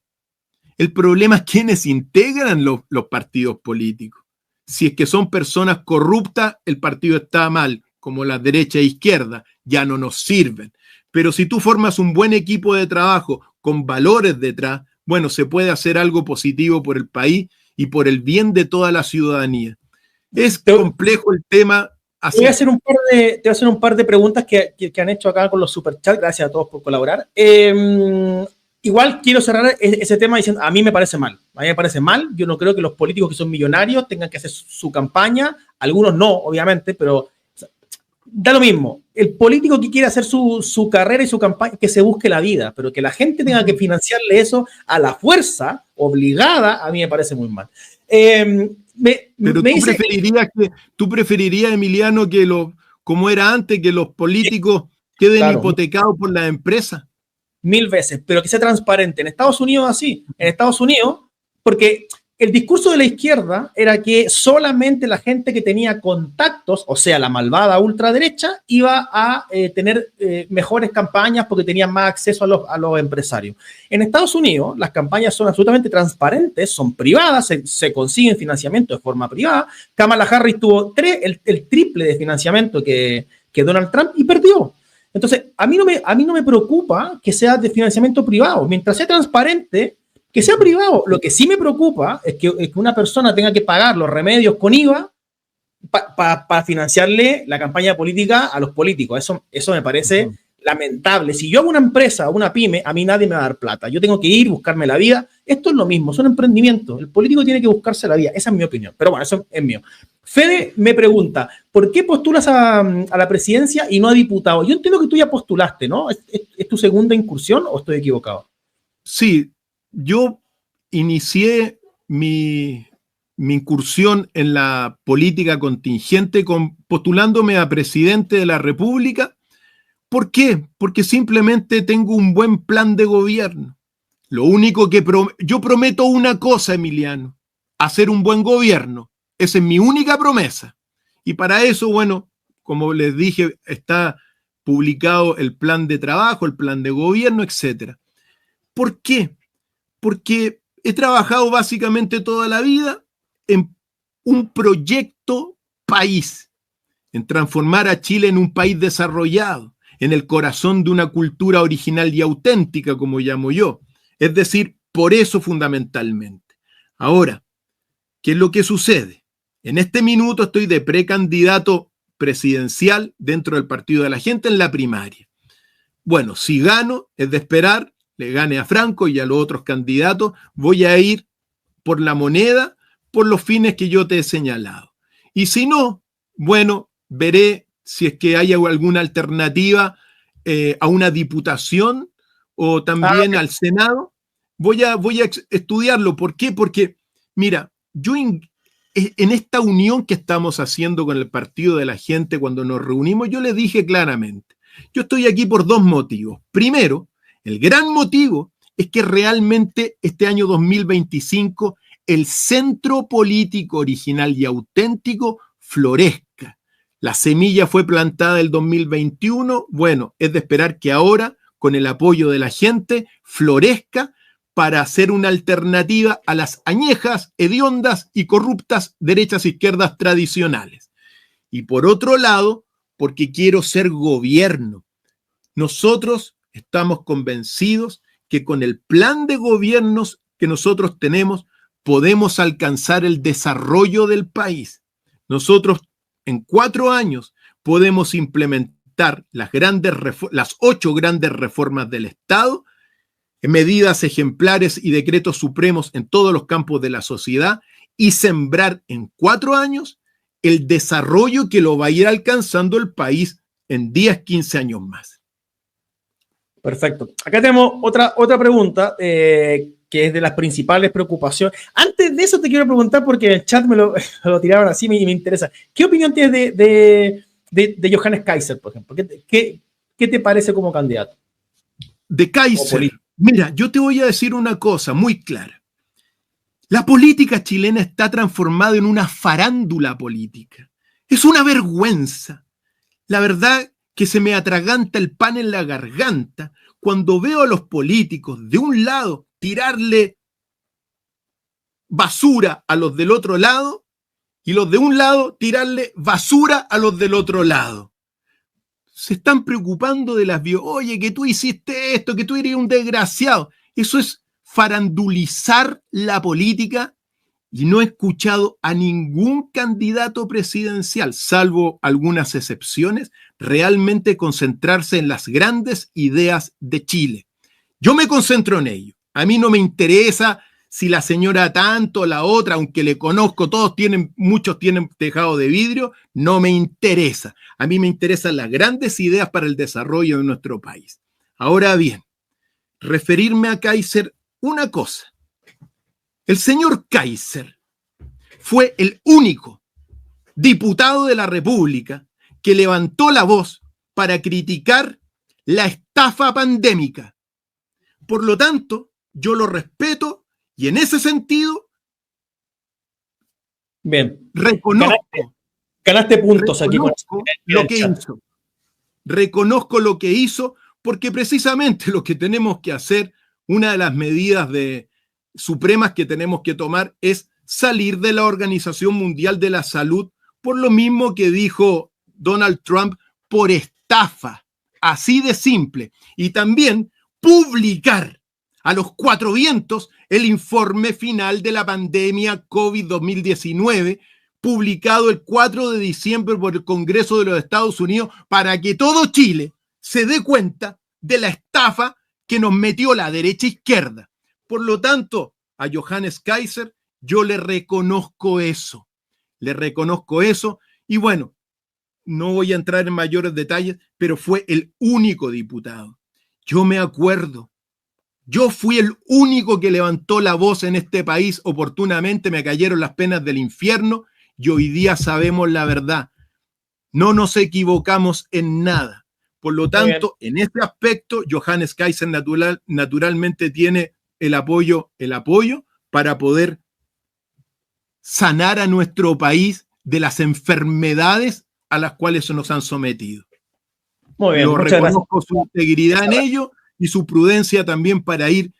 [SPEAKER 2] El problema es quienes integran los partidos políticos. Si es que son personas corruptas, el partido está mal, como la derecha e izquierda, ya no nos sirven. Pero si tú formas un buen equipo de trabajo con valores detrás, bueno, se puede hacer algo positivo por el país y por el bien de toda la ciudadanía. Es complejo el tema.
[SPEAKER 1] Te voy a hacer un par de preguntas que han hecho acá con los superchats. Gracias a todos por colaborar. Igual quiero cerrar ese tema diciendo, a mí me parece mal. A mí me parece mal. Yo no creo que los políticos que son millonarios tengan que hacer su campaña. Algunos no, obviamente, pero da lo mismo. El político que quiere hacer su carrera y su campaña, que se busque la vida, pero que la gente tenga que financiarle eso a la fuerza, obligada, a mí me parece muy mal.
[SPEAKER 2] Pero tú preferirías, Emiliano, que como era antes, que los políticos queden hipotecados por las empresas.
[SPEAKER 1] 1000 veces, pero que sea transparente. En Estados Unidos así. En Estados Unidos, porque el discurso de la izquierda era que solamente la gente que tenía contactos, o sea, la malvada ultraderecha, iba a tener mejores campañas porque tenían más acceso a los empresarios. En Estados Unidos, las campañas son absolutamente transparentes, son privadas, se consiguen financiamiento de forma privada. Kamala Harris tuvo el triple de financiamiento que Donald Trump y perdió. Entonces, a mí no me preocupa que sea de financiamiento privado. Mientras sea transparente, que sea privado. Lo que sí me preocupa es que una persona tenga que pagar los remedios con IVA para financiarle la campaña política a los políticos. Eso me parece lamentable. Si yo hago una empresa, una pyme, a mí nadie me va a dar plata. Yo tengo que ir, buscarme la vida. Esto es lo mismo, son emprendimientos. El político tiene que buscarse la vida. Esa es mi opinión. Pero bueno, eso es mío. Fede me pregunta, ¿por qué postulas a la presidencia y no a diputado? Yo entiendo que tú ya postulaste, ¿no? ¿Es tu segunda incursión o estoy equivocado?
[SPEAKER 2] Sí, yo inicié mi incursión en la política contingente postulándome a presidente de la República. ¿Por qué? Porque simplemente tengo un buen plan de gobierno. Lo único que yo prometo una cosa, Emiliano, hacer un buen gobierno. Esa es mi única promesa. Y para eso, bueno, como les dije, está publicado el plan de trabajo, el plan de gobierno, etc. ¿Por qué? Porque he trabajado básicamente toda la vida en un proyecto país, en transformar a Chile en un país desarrollado, en el corazón de una cultura original y auténtica, como llamo yo. Es decir, por eso fundamentalmente. Ahora, ¿qué es lo que sucede? En este minuto estoy de precandidato presidencial dentro del Partido de la Gente en la primaria. Bueno, si gano, es de esperar, le gane a Franco y a los otros candidatos, voy a ir por la moneda, por los fines que yo te he señalado. Y si no, bueno, veré si es que hay alguna alternativa a una diputación o también al Senado. Voy a estudiarlo. ¿Por qué? Porque, mira, yo en esta unión que estamos haciendo con el Partido de la Gente cuando nos reunimos, yo les dije claramente, yo estoy aquí por dos motivos. Primero, el gran motivo es que realmente este año 2025 el centro político original y auténtico florezca. La semilla fue plantada el 2021, bueno, es de esperar que ahora, con el apoyo de la gente, florezca para hacer una alternativa a las añejas, hediondas y corruptas derechas e izquierdas tradicionales. Y por otro lado, porque quiero ser gobierno. Nosotros estamos convencidos que con el plan de gobiernos que nosotros tenemos, podemos alcanzar el desarrollo del país. Nosotros en 4 años podemos implementar las 8 grandes reformas del Estado, medidas ejemplares y decretos supremos en todos los campos de la sociedad y sembrar en 4 años el desarrollo que lo va a ir alcanzando el país en 10, 15 años más.
[SPEAKER 1] Perfecto. Acá tenemos otra pregunta que es de las principales preocupaciones. Antes de eso te quiero preguntar, porque en el chat me lo tiraron así y me interesa. ¿Qué opinión tienes de Johannes Kaiser, por ejemplo? ¿Qué te parece como candidato?
[SPEAKER 2] De Kaiser. Mira, yo te voy a decir una cosa muy clara. La política chilena está transformada en una farándula política. Es una vergüenza. La verdad que se me atraganta el pan en la garganta cuando veo a los políticos de un lado tirarle basura a los del otro lado y los de un lado tirarle basura a los del otro lado. Se están preocupando de las oye, que tú hiciste esto, que tú eres un desgraciado. Eso es farandulizar la política y no he escuchado a ningún candidato presidencial, salvo algunas excepciones, realmente concentrarse en las grandes ideas de Chile. Yo me concentro en ello. A mí no me interesa si la señora tanto, la otra, aunque le conozco, muchos tienen tejado de vidrio, no me interesa. A mí me interesan las grandes ideas para el desarrollo de nuestro país. Ahora bien, referirme a Kaiser, una cosa. El señor Kaiser fue el único diputado de la República que levantó la voz para criticar la estafa pandémica. Por lo tanto, yo lo respeto y en ese sentido
[SPEAKER 1] bien,
[SPEAKER 2] ganaste
[SPEAKER 1] puntos aquí con
[SPEAKER 2] lo que hizo. Reconozco lo que hizo porque precisamente lo que tenemos que hacer, una de las medidas supremas que tenemos que tomar es salir de la Organización Mundial de la Salud, por lo mismo que dijo Donald Trump, por estafa, así de simple. Y también publicar a los 4 vientos el informe final de la pandemia COVID-2019, publicado el 4 de diciembre por el Congreso de los Estados Unidos, para que todo Chile se dé cuenta de la estafa que nos metió la derecha e izquierda. Por lo tanto, a Johannes Kaiser yo le reconozco eso. Y bueno, no voy a entrar en mayores detalles, pero fue el único diputado. Yo me acuerdo, yo fui el único que levantó la voz en este país oportunamente, me cayeron las penas del infierno y hoy día sabemos la verdad. No nos equivocamos en nada. Por lo tanto, en este aspecto, Johannes Kaiser naturalmente tiene el apoyo para poder sanar a nuestro país de las enfermedades a las cuales se nos han sometido.
[SPEAKER 1] Muy bien,
[SPEAKER 2] yo reconozco su integridad en ello y su prudencia también para ir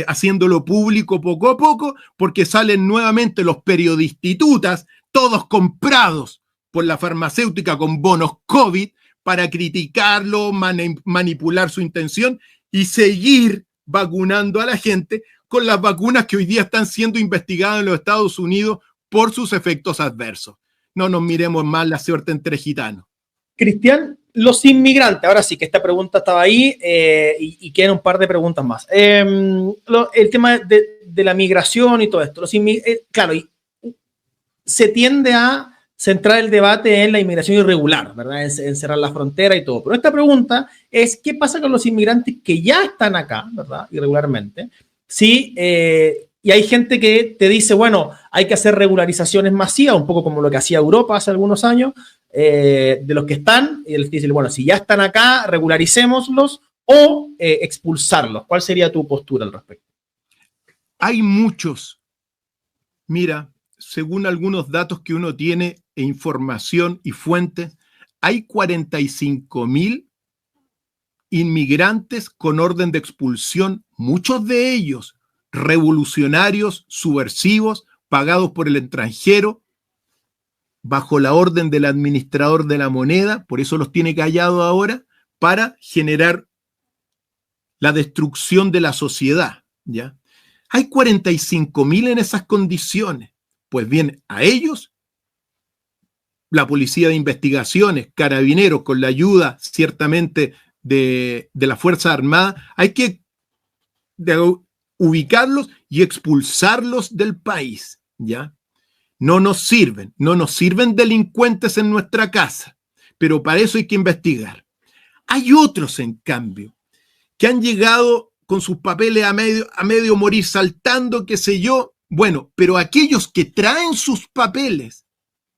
[SPEAKER 2] haciéndolo público poco a poco, porque salen nuevamente los periodistitutas, todos comprados por la farmacéutica con bonos COVID, para criticarlo, manipular su intención y seguir vacunando a la gente con las vacunas que hoy día están siendo investigadas en los Estados Unidos por sus efectos adversos. No nos miremos más la suerte entre gitanos.
[SPEAKER 1] Cristian, los inmigrantes, ahora sí que esta pregunta estaba ahí y quedan un par de preguntas más. El tema de la migración y todo esto, claro, se tiende a centrar el debate en la inmigración irregular, ¿verdad? En cerrar la frontera y todo. Pero esta pregunta es, ¿qué pasa con los inmigrantes que ya están acá, ¿verdad? Irregularmente. Sí, y hay gente que te dice, bueno, hay que hacer regularizaciones masivas, un poco como lo que hacía Europa hace algunos años, de los que están, y les dice, bueno, si ya están acá, regularicémoslos o expulsarlos. ¿Cuál sería tu postura al respecto?
[SPEAKER 2] Hay muchos. Mira, según algunos datos que uno tiene e información y fuentes, hay 45.000 inmigrantes con orden de expulsión, muchos de ellos revolucionarios, subversivos, pagados por el extranjero, bajo la orden del administrador de la moneda, por eso los tiene callados ahora, para generar la destrucción de la sociedad, ¿ya? Hay 45.000 en esas condiciones. Pues bien, a ellos, la Policía de Investigaciones, Carabineros, con la ayuda ciertamente de la Fuerza Armada, hay que ubicarlos y expulsarlos del país, ¿ya? No nos sirven delincuentes en nuestra casa, pero para eso hay que investigar. Hay otros, en cambio, que han llegado con sus papeles a medio morir, saltando, qué sé yo. Bueno, pero aquellos que traen sus papeles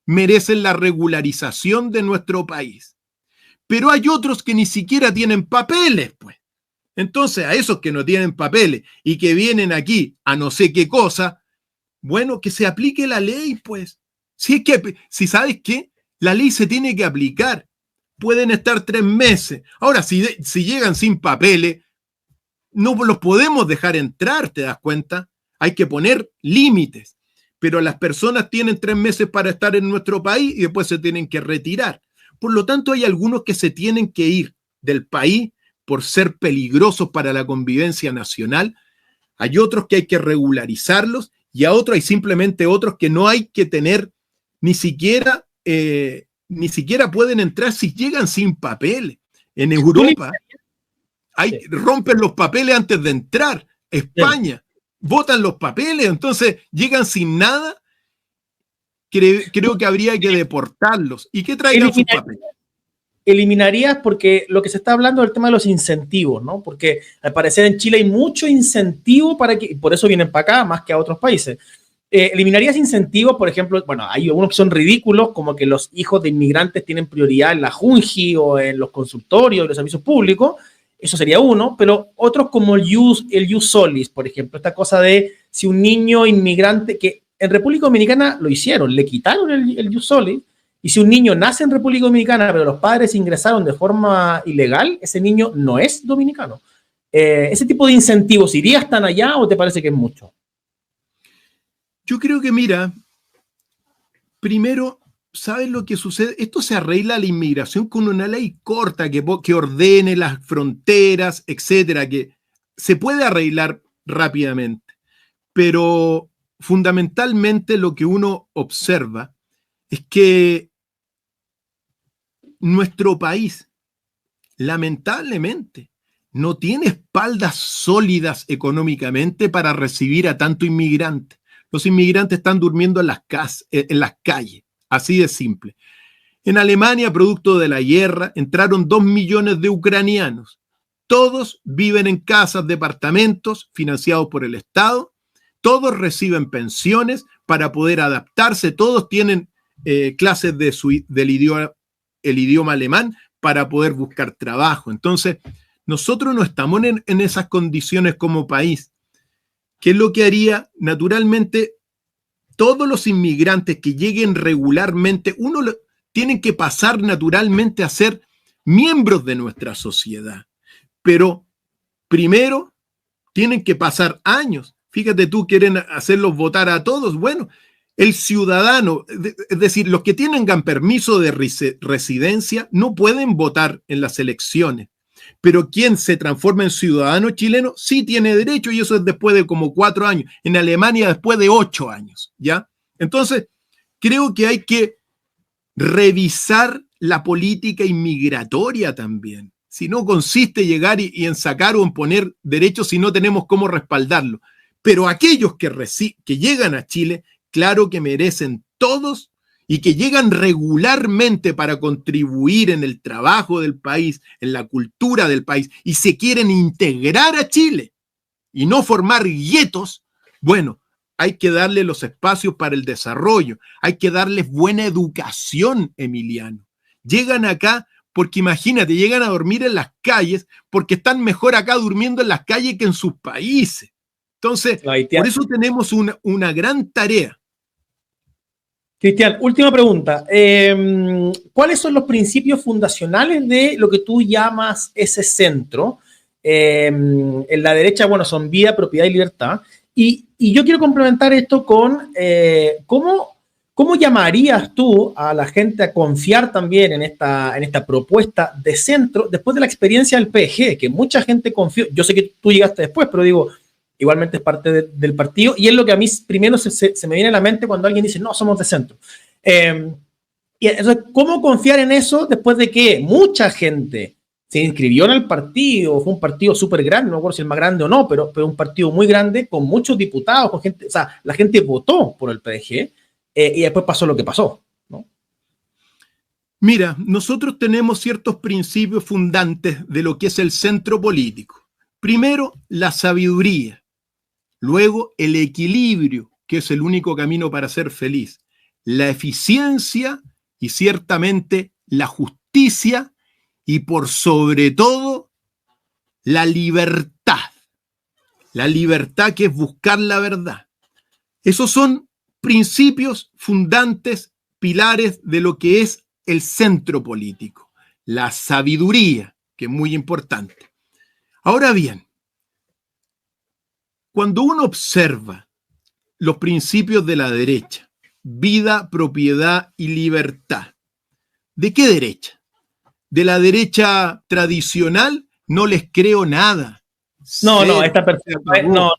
[SPEAKER 2] merecen la regularización de nuestro país. Pero hay otros que ni siquiera tienen papeles, pues. Entonces, a esos que no tienen papeles y que vienen aquí a no sé qué cosa, bueno, que se aplique la ley, pues. Si sabes qué, la ley se tiene que aplicar. Pueden estar 3 meses. Ahora, si llegan sin papeles, no los podemos dejar entrar, ¿te das cuenta? Hay que poner límites. Pero las personas tienen 3 meses para estar en nuestro país y después se tienen que retirar. Por lo tanto, hay algunos que se tienen que ir del país por ser peligrosos para la convivencia nacional. Hay otros que hay que regularizarlos y a otros hay simplemente otros que no hay que tener ni siquiera pueden entrar si llegan sin papeles. En Europa rompen los papeles antes de entrar. España, botan los papeles, entonces llegan sin nada. Creo que habría que deportarlos y que traigan sus papeles.
[SPEAKER 1] Eliminarías, porque lo que se está hablando es el tema de los incentivos, ¿no? Porque al parecer en Chile hay mucho incentivo para que, por eso vienen para acá más que a otros países. ¿Eliminarías incentivos, por ejemplo? Bueno, hay algunos que son ridículos, como que los hijos de inmigrantes tienen prioridad en la Junji o en los consultorios, en los servicios públicos. Eso sería uno, pero otros como el Ius Solis, por ejemplo, esta cosa de si un niño inmigrante, que en República Dominicana lo hicieron, le quitaron el Ius Solis, y si un niño nace en República Dominicana, pero los padres ingresaron de forma ilegal, ese niño no es dominicano. ¿Ese tipo de incentivos irías tan allá o te parece que es mucho?
[SPEAKER 2] Yo creo que, mira, primero, ¿sabes lo que sucede? Esto se arregla la inmigración con una ley corta que ordene las fronteras, etcétera, que se puede arreglar rápidamente. Pero fundamentalmente lo que uno observa es que nuestro país, lamentablemente, no tiene espaldas sólidas económicamente para recibir a tanto inmigrante. Los inmigrantes están durmiendo en las calles, así de simple. En Alemania, producto de la guerra, entraron 2 millones de ucranianos. Todos viven en casas, departamentos financiados por el Estado. Todos reciben pensiones para poder adaptarse. Todos tienen clases del idioma alemán para poder buscar trabajo. Entonces, nosotros no estamos en esas condiciones como país. ¿Qué es lo que haría? Naturalmente, todos los inmigrantes que lleguen regularmente, tienen que pasar naturalmente a ser miembros de nuestra sociedad. Pero primero tienen que pasar años. Fíjate tú, quieren hacerlos votar a todos. Bueno, el ciudadano, es decir, los que tengan permiso de residencia no pueden votar en las elecciones. Pero quien se transforma en ciudadano chileno sí tiene derecho, y eso es después de como 4 años. En Alemania después de 8 años, ¿ya? Entonces, creo que hay que revisar la política inmigratoria también. Si no consiste llegar y en sacar o en poner derechos si no tenemos cómo respaldarlo. Pero aquellos que llegan a Chile, claro que merecen todos, y que llegan regularmente para contribuir en el trabajo del país, en la cultura del país, y se quieren integrar a Chile y no formar guetos, bueno, hay que darle los espacios para el desarrollo, hay que darles buena educación, Emiliano. Llegan acá porque imagínate, llegan a dormir en las calles porque están mejor acá durmiendo en las calles que en sus países. Entonces, por eso tenemos una gran tarea.
[SPEAKER 1] Cristian, última pregunta. ¿Cuáles son los principios fundacionales de lo que tú llamas ese centro? En la derecha, bueno, son vida, propiedad y libertad. Y yo quiero complementar esto con ¿cómo llamarías tú a la gente a confiar también en esta propuesta de centro después de la experiencia del PG, que mucha gente confió? Yo sé que tú llegaste después, pero digo, igualmente es parte del partido, y es lo que a mí primero se me viene a la mente cuando alguien dice, no, somos de centro. Y entonces, ¿cómo confiar en eso después de que mucha gente se inscribió en el partido? Fue un partido súper grande, no me acuerdo si el más grande o no, pero un partido muy grande, con muchos diputados, con gente, o sea, la gente votó por el PDG, y después pasó lo que pasó, ¿no?
[SPEAKER 2] Mira, nosotros tenemos ciertos principios fundantes de lo que es el centro político. Primero, la sabiduría. Luego, el equilibrio, que es el único camino para ser feliz. La eficiencia y ciertamente la justicia, y por sobre todo, la libertad. La libertad, que es buscar la verdad. Esos son principios fundantes, pilares de lo que es el centro político. La sabiduría, que es muy importante. Ahora bien, cuando uno observa los principios de la derecha, vida, propiedad y libertad, ¿de qué derecha? De la derecha tradicional no les creo nada.
[SPEAKER 1] No, esta persona, no.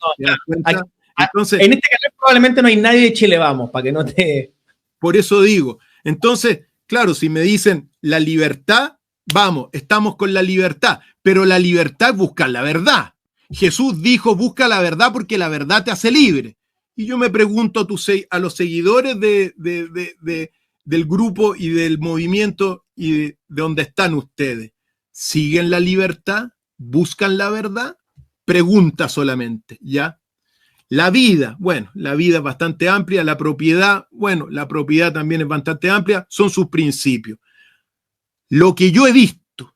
[SPEAKER 1] Entonces, en este caso probablemente no hay nadie de Chile Vamos, para que no te...
[SPEAKER 2] Por eso digo, entonces, claro, si me dicen la libertad, vamos, estamos con la libertad, pero la libertad busca la verdad. Jesús dijo, busca la verdad porque la verdad te hace libre. Y yo me pregunto a los seguidores del grupo y del movimiento y de donde están ustedes, ¿siguen la libertad? ¿Buscan la verdad? Pregunta solamente, ¿ya? La vida, bueno, la vida es bastante amplia. La propiedad, bueno, la propiedad también es bastante amplia. Son sus principios. Lo que yo he visto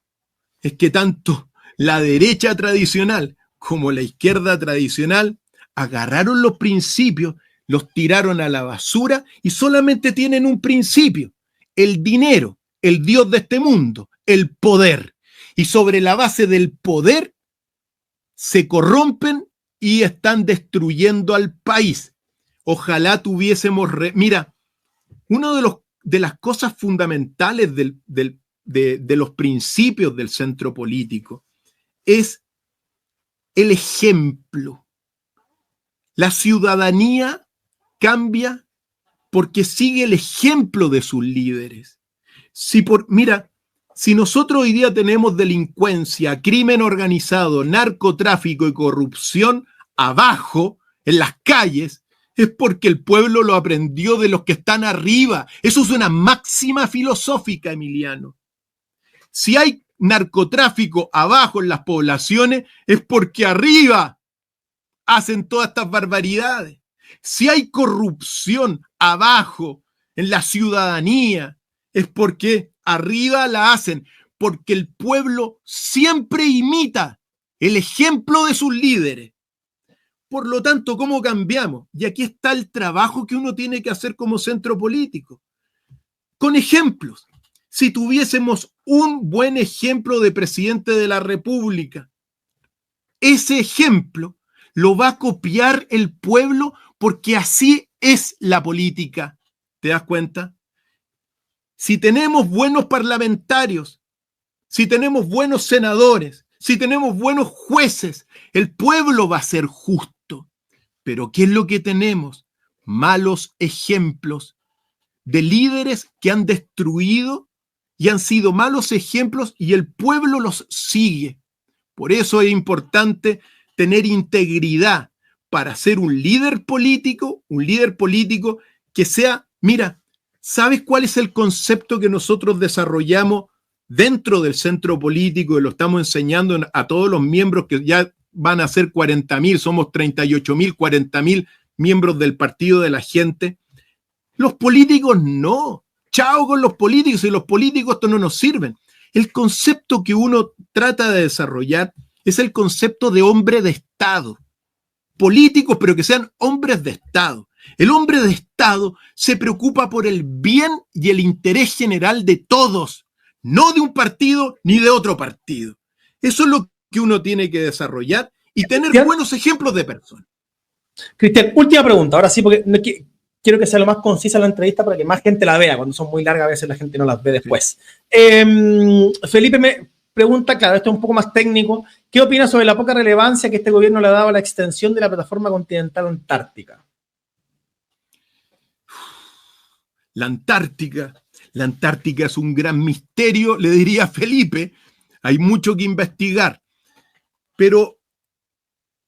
[SPEAKER 2] es que tanto la derecha tradicional como la izquierda tradicional agarraron los principios, los tiraron a la basura y solamente tienen un principio: el dinero, el Dios de este mundo, el poder. Y sobre la base del poder se corrompen y están destruyendo al país. Ojalá tuviésemos... Mira, una de las cosas fundamentales de los principios del centro político es el ejemplo. La ciudadanía cambia porque sigue el ejemplo de sus líderes. Mira, Si nosotros hoy día tenemos delincuencia, crimen organizado, narcotráfico y corrupción abajo, en las calles, es porque el pueblo lo aprendió de los que están arriba. Eso es una máxima filosófica, Emiliano. Si hay narcotráfico abajo en las poblaciones, es porque arriba hacen todas estas barbaridades. Si hay corrupción abajo en la ciudadanía, es porque arriba la hacen, porque el pueblo siempre imita el ejemplo de sus líderes. Por lo tanto, ¿cómo cambiamos? Y aquí está el trabajo que uno tiene que hacer como centro político. Con ejemplos. Si tuviésemos un buen ejemplo de presidente de la República, ese ejemplo lo va a copiar el pueblo porque así es la política. ¿Te das cuenta? Si tenemos buenos parlamentarios, si tenemos buenos senadores, si tenemos buenos jueces, el pueblo va a ser justo. Pero ¿qué es lo que tenemos? Malos ejemplos de líderes que han destruido y han sido malos ejemplos y el pueblo los sigue. Por eso es importante tener integridad para ser un líder político que sea, mira, ¿sabes cuál es el concepto que nosotros desarrollamos dentro del centro político y lo estamos enseñando a todos los miembros que ya van a ser 40.000, somos 38.000, 40.000 miembros del Partido de la Gente? Los políticos no. Chao con los políticos, y los políticos esto no nos sirven. El concepto que uno trata de desarrollar es el concepto de hombre de Estado. Políticos, pero que sean hombres de Estado. El hombre de Estado se preocupa por el bien y el interés general de todos, no de un partido ni de otro partido. Eso es lo que uno tiene que desarrollar y tener buenos ejemplos de personas.
[SPEAKER 1] Cristian, última pregunta, ahora sí, porque quiero que sea lo más concisa la entrevista para que más gente la vea. Cuando son muy largas a veces la gente no las ve después. Sí. Felipe me pregunta, claro, esto es un poco más técnico, ¿qué opinas sobre la poca relevancia que este gobierno le ha dado a la extensión de la plataforma continental antártica?
[SPEAKER 2] La Antártica es un gran misterio, le diría a Felipe, hay mucho que investigar, pero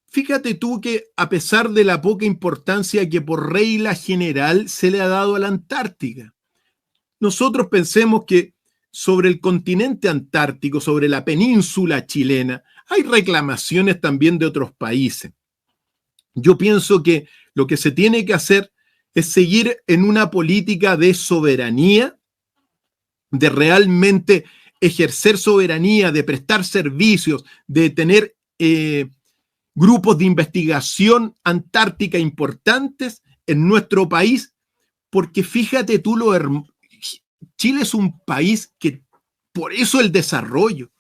[SPEAKER 2] fíjate tú que a pesar de la poca importancia que por regla general se le ha dado a la Antártica, nosotros pensemos que sobre el continente antártico, sobre la península chilena, hay reclamaciones también de otros países. Yo pienso que lo que se tiene que hacer es seguir en una política de soberanía, de realmente ejercer soberanía, de prestar servicios, de tener grupos de investigación antártica importantes en nuestro país, porque fíjate tú Chile es un país que, por eso el desarrollo.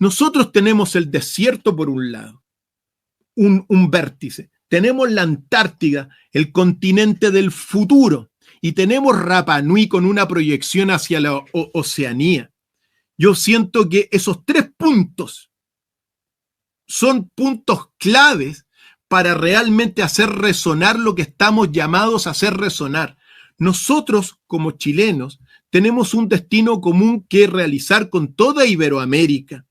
[SPEAKER 2] Nosotros tenemos el desierto por un lado, un vértice. Tenemos la Antártida, el continente del futuro, y tenemos Rapa Nui con una proyección hacia la Oceanía. Yo siento que esos 3 puntos son puntos claves para realmente hacer resonar lo que estamos llamados a hacer resonar. Nosotros, como chilenos, tenemos un destino común que realizar con toda Iberoamérica.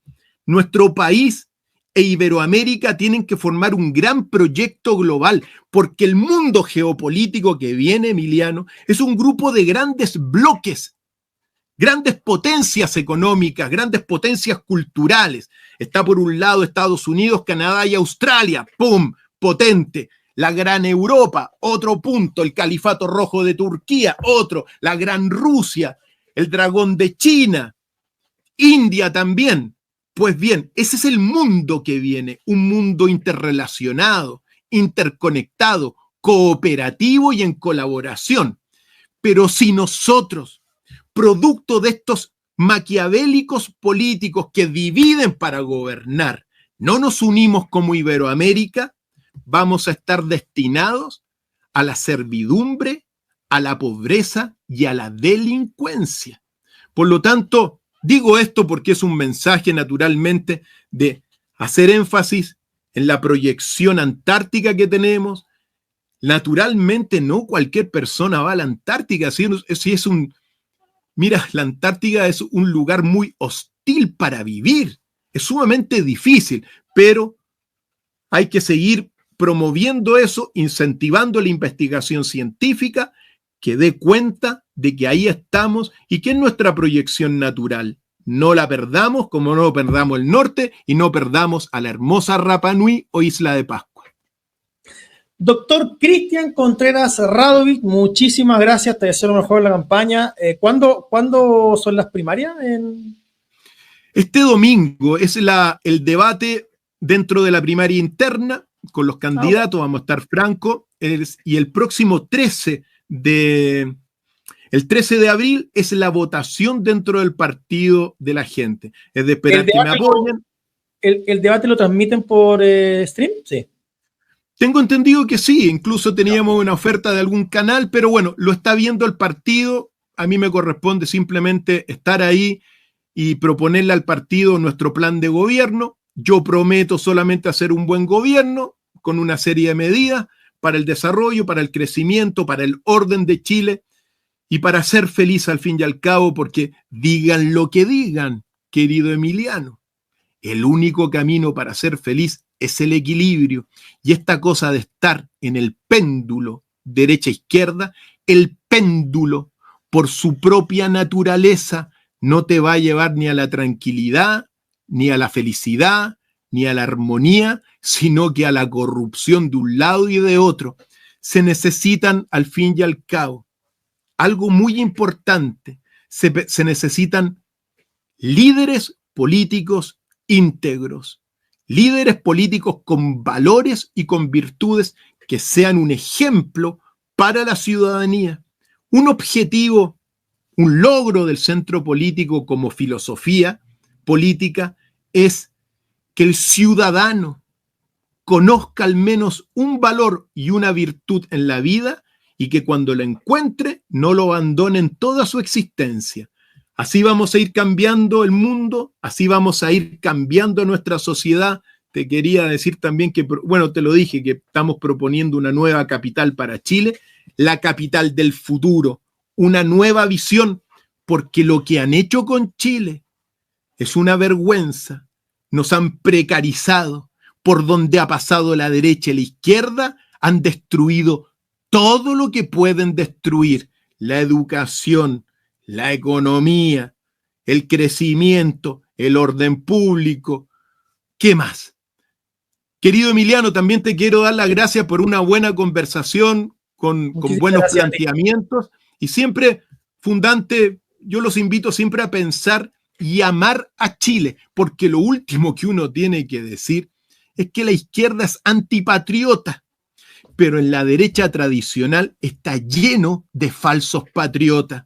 [SPEAKER 2] Nuestro país e Iberoamérica tienen que formar un gran proyecto global, porque el mundo geopolítico que viene, Emiliano, es un grupo de grandes bloques, grandes potencias económicas, grandes potencias culturales. Está por un lado Estados Unidos, Canadá y Australia, ¡pum!, potente. La gran Europa, otro punto, el Califato Rojo de Turquía, otro, la gran Rusia, el dragón de China, India también. Pues bien, ese es el mundo que viene, un mundo interrelacionado, interconectado, cooperativo y en colaboración. Pero si nosotros, producto de estos maquiavélicos políticos que dividen para gobernar, no nos unimos como Iberoamérica, vamos a estar destinados a la servidumbre, a la pobreza y a la delincuencia. Por lo tanto, digo esto porque es un mensaje naturalmente de hacer énfasis en la proyección antártica que tenemos. Naturalmente no cualquier persona va a la Antártica, si es un Mira, la Antártida es un lugar muy hostil para vivir. Es sumamente difícil, pero hay que seguir promoviendo eso, incentivando la investigación científica que dé cuenta de que ahí estamos y que es nuestra proyección natural. No la perdamos como no perdamos el norte y no perdamos a la hermosa Rapa Nui o Isla de Pascua.
[SPEAKER 1] Doctor Cristian Contreras Radovic, muchísimas gracias, te deseo lo mejor en la campaña. ¿Cuándo son las primarias?
[SPEAKER 2] Este domingo es el debate dentro de la primaria interna con los candidatos, vamos a estar francos, y el próximo 13 de abril es la votación dentro del partido de la gente. Es de esperar que me apoyen.
[SPEAKER 1] ¿El debate lo transmiten por stream? Sí.
[SPEAKER 2] Tengo entendido que sí, incluso teníamos una oferta de algún canal, pero bueno, lo está viendo el partido. A mí me corresponde simplemente estar ahí y proponerle al partido nuestro plan de gobierno. Yo prometo solamente hacer un buen gobierno con una serie de medidas para el desarrollo, para el crecimiento, para el orden de Chile y para ser feliz al fin y al cabo, porque digan lo que digan, querido Emiliano, el único camino para ser feliz es el equilibrio. Y esta cosa de estar en el péndulo derecha-izquierda, el péndulo por su propia naturaleza no te va a llevar ni a la tranquilidad, ni a la felicidad, ni a la armonía, sino que a la corrupción de un lado y de otro. Se necesitan, al fin y al cabo, algo muy importante, se necesitan líderes políticos íntegros, líderes políticos con valores y con virtudes que sean un ejemplo para la ciudadanía. Un objetivo, un logro del centro político como filosofía política es que el ciudadano conozca al menos un valor y una virtud en la vida y que cuando lo encuentre no lo abandone en toda su existencia. Así vamos a ir cambiando el mundo, así vamos a ir cambiando nuestra sociedad. Te quería decir también que, bueno, te lo dije, que estamos proponiendo una nueva capital para Chile, la capital del futuro, una nueva visión, porque lo que han hecho con Chile es una vergüenza. Nos han precarizado. Por donde ha pasado la derecha y la izquierda, han destruido todo lo que pueden destruir. La educación, la economía, el crecimiento, el orden público. ¿Qué más? Querido Emiliano, también te quiero dar las gracias por una buena conversación, con buenos planteamientos y siempre fundante, yo los invito siempre a pensar y amar a Chile, porque lo último que uno tiene que decir es que la izquierda es antipatriota, pero en la derecha tradicional está lleno de falsos patriotas.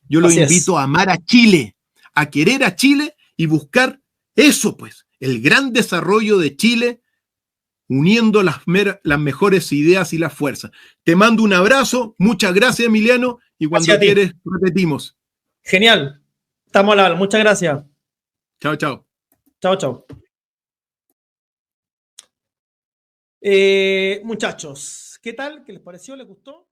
[SPEAKER 2] Yo los invito a amar a Chile, a querer a Chile y buscar eso, pues, el gran desarrollo de Chile, uniendo las mejores ideas y las fuerzas. Te mando un abrazo, muchas gracias, Emiliano, y cuando quieres repetimos.
[SPEAKER 1] Genial, estamos al habla, muchas gracias.
[SPEAKER 2] Chao, chao.
[SPEAKER 1] Chao, chao. Muchachos, ¿qué tal? ¿Qué les pareció? ¿Les gustó?